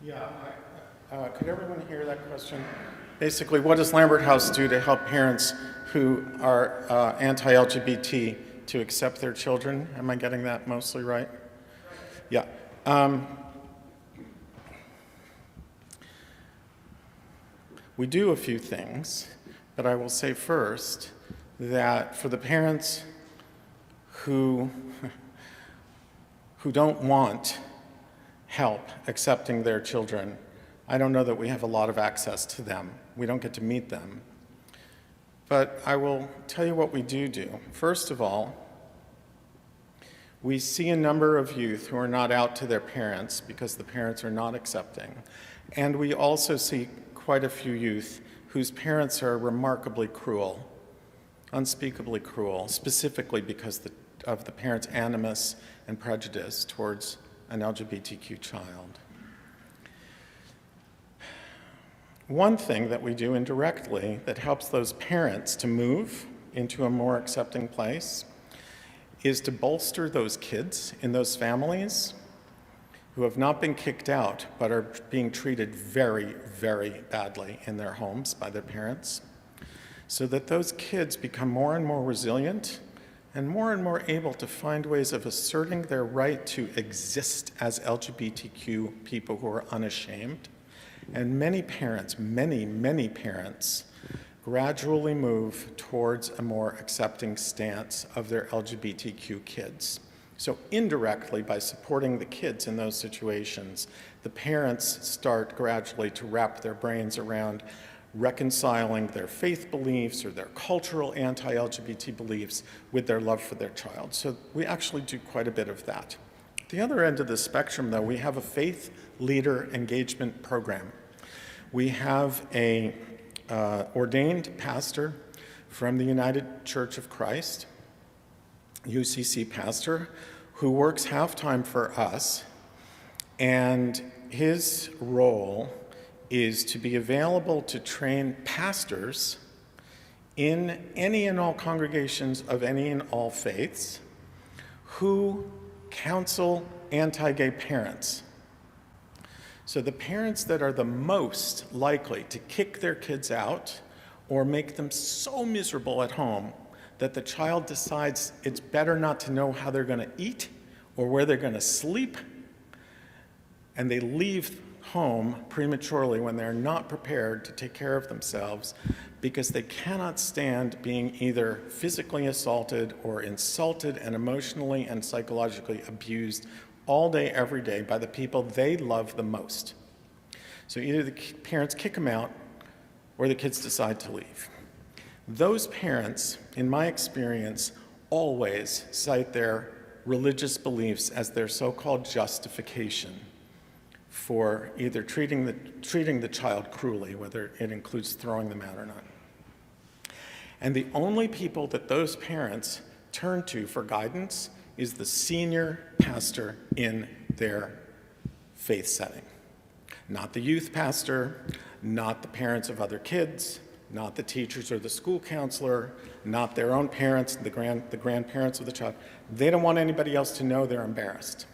Yeah, could everyone hear that question? Basically, what does Lambert House do to help parents who are anti-LGBT to accept their children? Am I getting that mostly right? Yeah. We do a few things, but I will say first that for the parents who don't want help accepting their children, I don't know that we have a lot of access to them. We don't get to meet them. But I will tell you what we do. First of all, we see a number of youth who are not out to their parents because the parents are not accepting. And we also see quite a few youth whose parents are remarkably cruel, unspeakably cruel, specifically because of the parents' animus and prejudice towards an LGBTQ child. One thing that we do indirectly that helps those parents to move into a more accepting place is to bolster those kids in those families who have not been kicked out but are being treated very, very badly in their homes by their parents, so that those kids become more and more resilient and more able to find ways of asserting their right to exist as LGBTQ people who are unashamed. And many parents, many parents, gradually move towards a more accepting stance of their LGBTQ kids. So indirectly, by supporting the kids in those situations, the parents start gradually to wrap their brains around reconciling their faith beliefs or their cultural anti-LGBT beliefs with their love for their child. So we actually do quite a bit of that. At the other end of the spectrum, though, we have a faith leader engagement program. We have a ordained pastor from the United Church of Christ, UCC pastor, who works half-time for us, and his role is to be available to train pastors in any and all congregations of any and all faiths who counsel anti-gay parents. So the parents that are the most likely to kick their kids out or make them so miserable at home that the child decides it's better not to know how they're going to eat or where they're going to sleep, and they leave home prematurely when they're not prepared to take care of themselves because they cannot stand being either physically assaulted or insulted and emotionally and psychologically abused all day, every day by the people they love the most. So either the parents kick them out or the kids decide to leave. Those parents, in my experience, always cite their religious beliefs as their so-called justification for either treating the child cruelly, whether it includes throwing them out or not. And the only people that those parents turn to for guidance is the senior pastor in their faith setting. Not the youth pastor, not the parents of other kids, not the teachers or the school counselor, not their own parents, the grandparents of the child. They don't want anybody else to know they're embarrassed.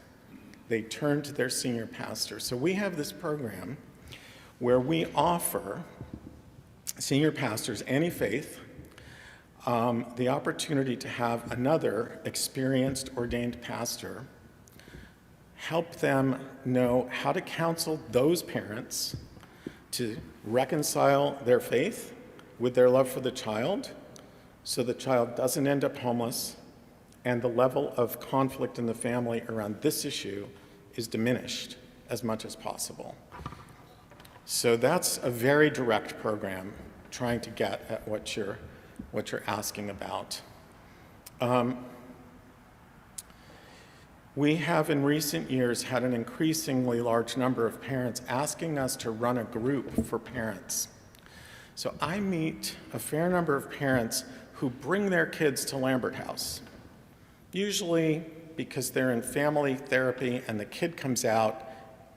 They turn to their senior pastor. So we have this program where we offer senior pastors, any faith, the opportunity to have another experienced ordained pastor help them know how to counsel those parents to reconcile their faith with their love for the child so the child doesn't end up homeless and the level of conflict in the family around this issue is diminished as much as possible. So that's a very direct program trying to get at what you're asking about. We have in recent years had an increasingly large number of parents asking us to run a group for parents. So I meet a fair number of parents who bring their kids to Lambert House, usually because they're in family therapy and the kid comes out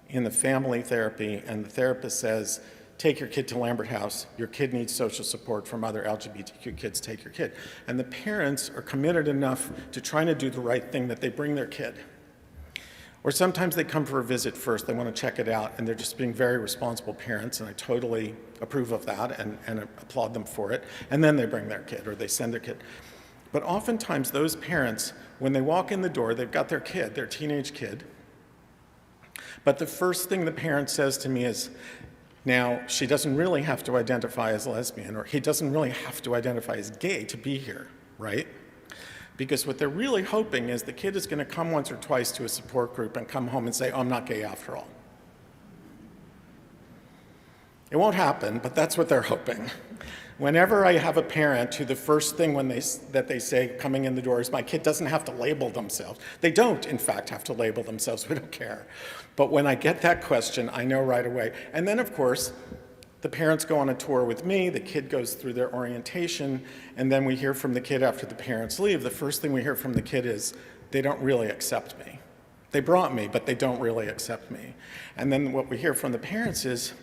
in the family therapy and the therapist says, take your kid to Lambert House, your kid needs social support from other LGBTQ kids, take your kid. And the parents are committed enough to trying to do the right thing that they bring their kid. Or sometimes they come for a visit first, they want to check it out, and they're just being very responsible parents, and I totally approve of that and applaud them for it. And then they bring their kid or they send their kid. But oftentimes those parents, when they walk in the door, they've got their kid, their teenage kid, but the first thing the parent says to me is, now, she doesn't really have to identify as lesbian, or he doesn't really have to identify as gay to be here, right? Because what they're really hoping is the kid is going to come once or twice to a support group and come home and say, oh, I'm not gay after all. It won't happen, but that's what they're hoping. Whenever I have a parent who the first thing that they say coming in the door is, my kid doesn't have to label themselves. They don't, in fact, have to label themselves. We don't care. But when I get that question, I know right away. And then, of course, the parents go on a tour with me, the kid goes through their orientation, and then we hear from the kid after the parents leave. The first thing we hear from the kid is, they don't really accept me. They brought me, but they don't really accept me. And then what we hear from the parents is,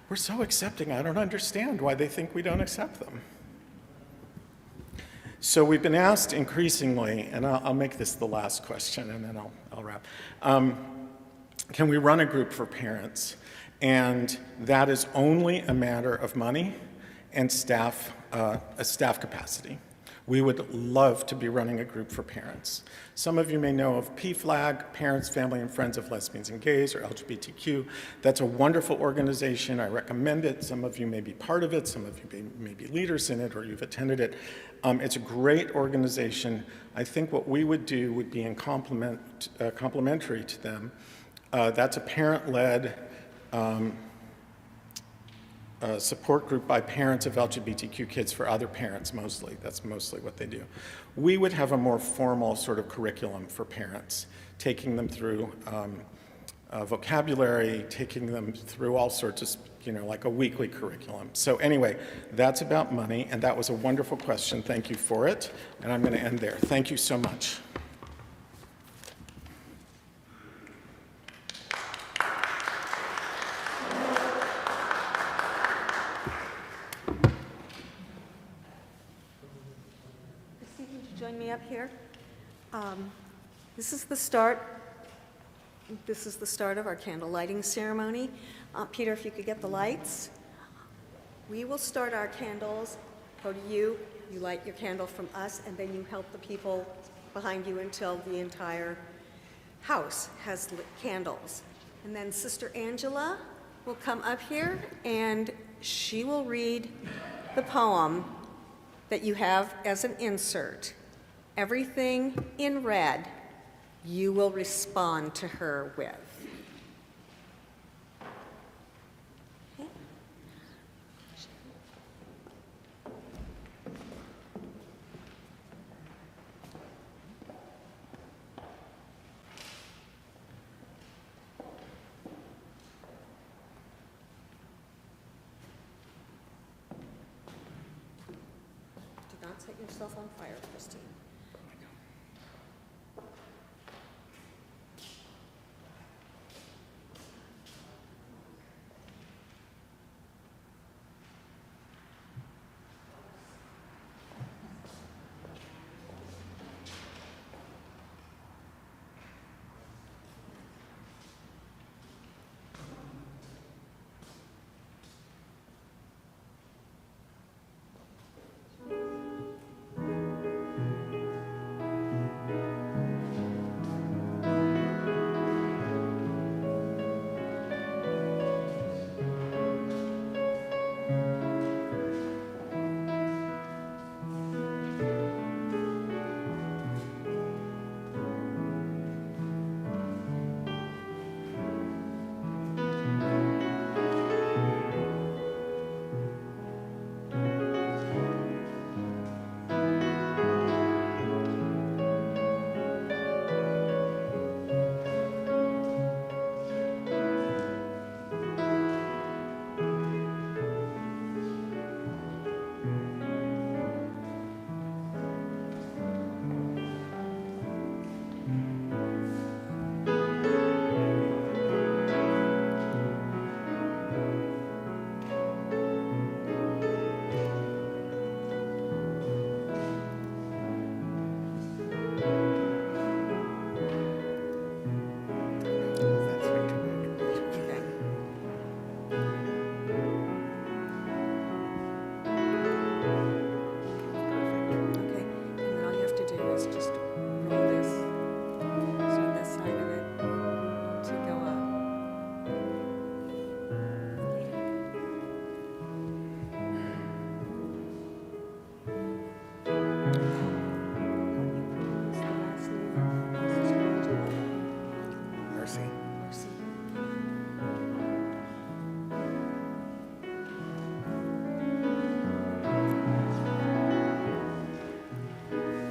we're so accepting, I don't understand why they think we don't accept them. So we've been asked increasingly, and I'll make this the last question and then I'll wrap. Can we run a group for parents? And that is only a matter of money and staff capacity. We would love to be running a group for parents. Some of you may know of PFLAG, Parents, Family, and Friends of Lesbians and Gays, or LGBTQ. That's a wonderful organization. I recommend it. Some of you may be part of it. Some of you may be leaders in it, or you've attended it. It's a great organization. I think what we would do would be complementary to them. That's a parent-led support group by parents of LGBTQ kids for other parents mostly. That's mostly what they do. We would have a more formal sort of curriculum for parents, taking them through vocabulary, taking them through all sorts of, like a weekly curriculum. So anyway, that's about money, and that was a wonderful question. Thank you for it, and I'm going to end there. Thank you so much. Join me up here. This is the start. This is the start of our candle lighting ceremony. Peter, if you could get the lights. We will start our candles. Go to you. You light your candle from us, and then you help the people behind you until the entire house has lit candles. And then Sister Angela will come up here, and she will read the poem that you have as an insert. Everything in red, you will respond to her with. Okay. Do not set yourself on fire, Christine.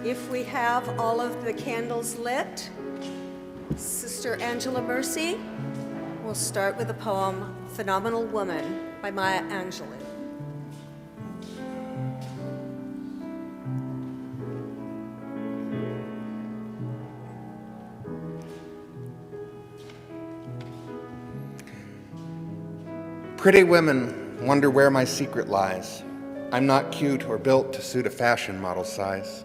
If we have all of the candles lit, Sister Angela Mercy will start with the poem Phenomenal Woman by Maya Angelou. Pretty women wonder where my secret lies. I'm not cute or built to suit a fashion model size.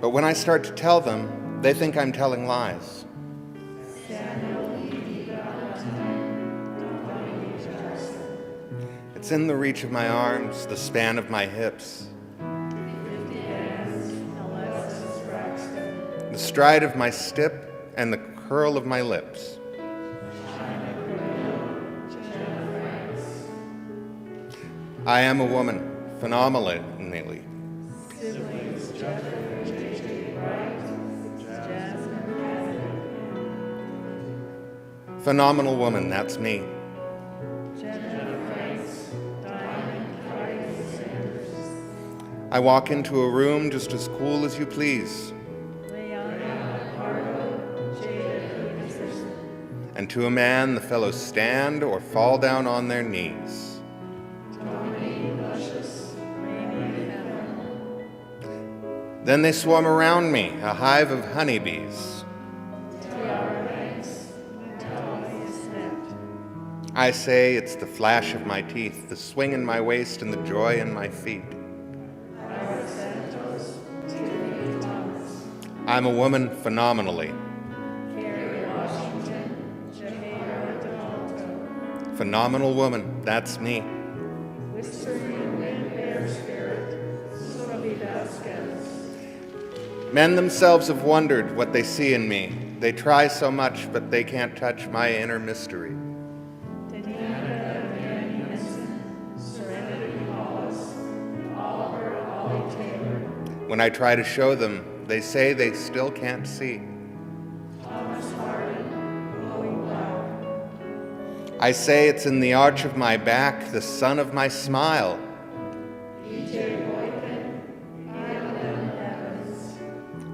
But when I start to tell them, they think I'm telling lies. It's in the reach of my arms, the span of my hips, the stride of my step and the curl of my lips. I am a woman, phenomenally. Phenomenal woman, that's me. I walk into a room just as cool as you please. And to a man, the fellows stand or fall down on their knees. Then they swarm around me, a hive of honeybees. I say it's the flash of my teeth, the swing in my waist, and the joy in my feet. I'm a woman phenomenally. Phenomenal woman, that's me. Men themselves have wondered what they see in me. They try so much, but they can't touch my inner mystery. When I try to show them, they say they still can't see. I say it's in the arch of my back, the sun of my smile.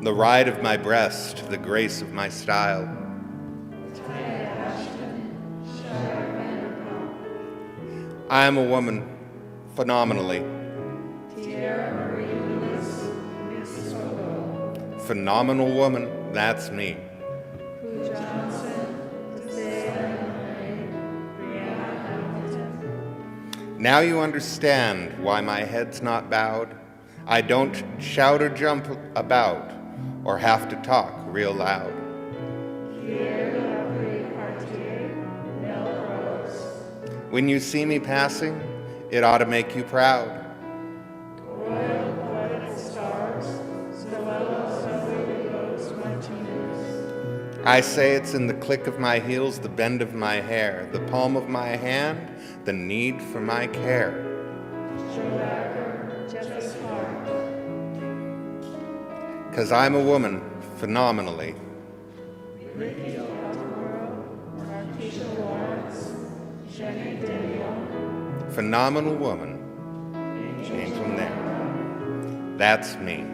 The ride of my breast, the grace of my style. I am a woman, phenomenally. Phenomenal woman, that's me. Now you understand why my head's not bowed. I don't shout or jump about or have to talk real loud. When you see me passing, it ought to make you proud. I say it's in the click of my heels, the bend of my hair, the palm of my hand, the need for my care. 'Cause I'm a woman, phenomenally. Phenomenal woman. Change from there. That's me.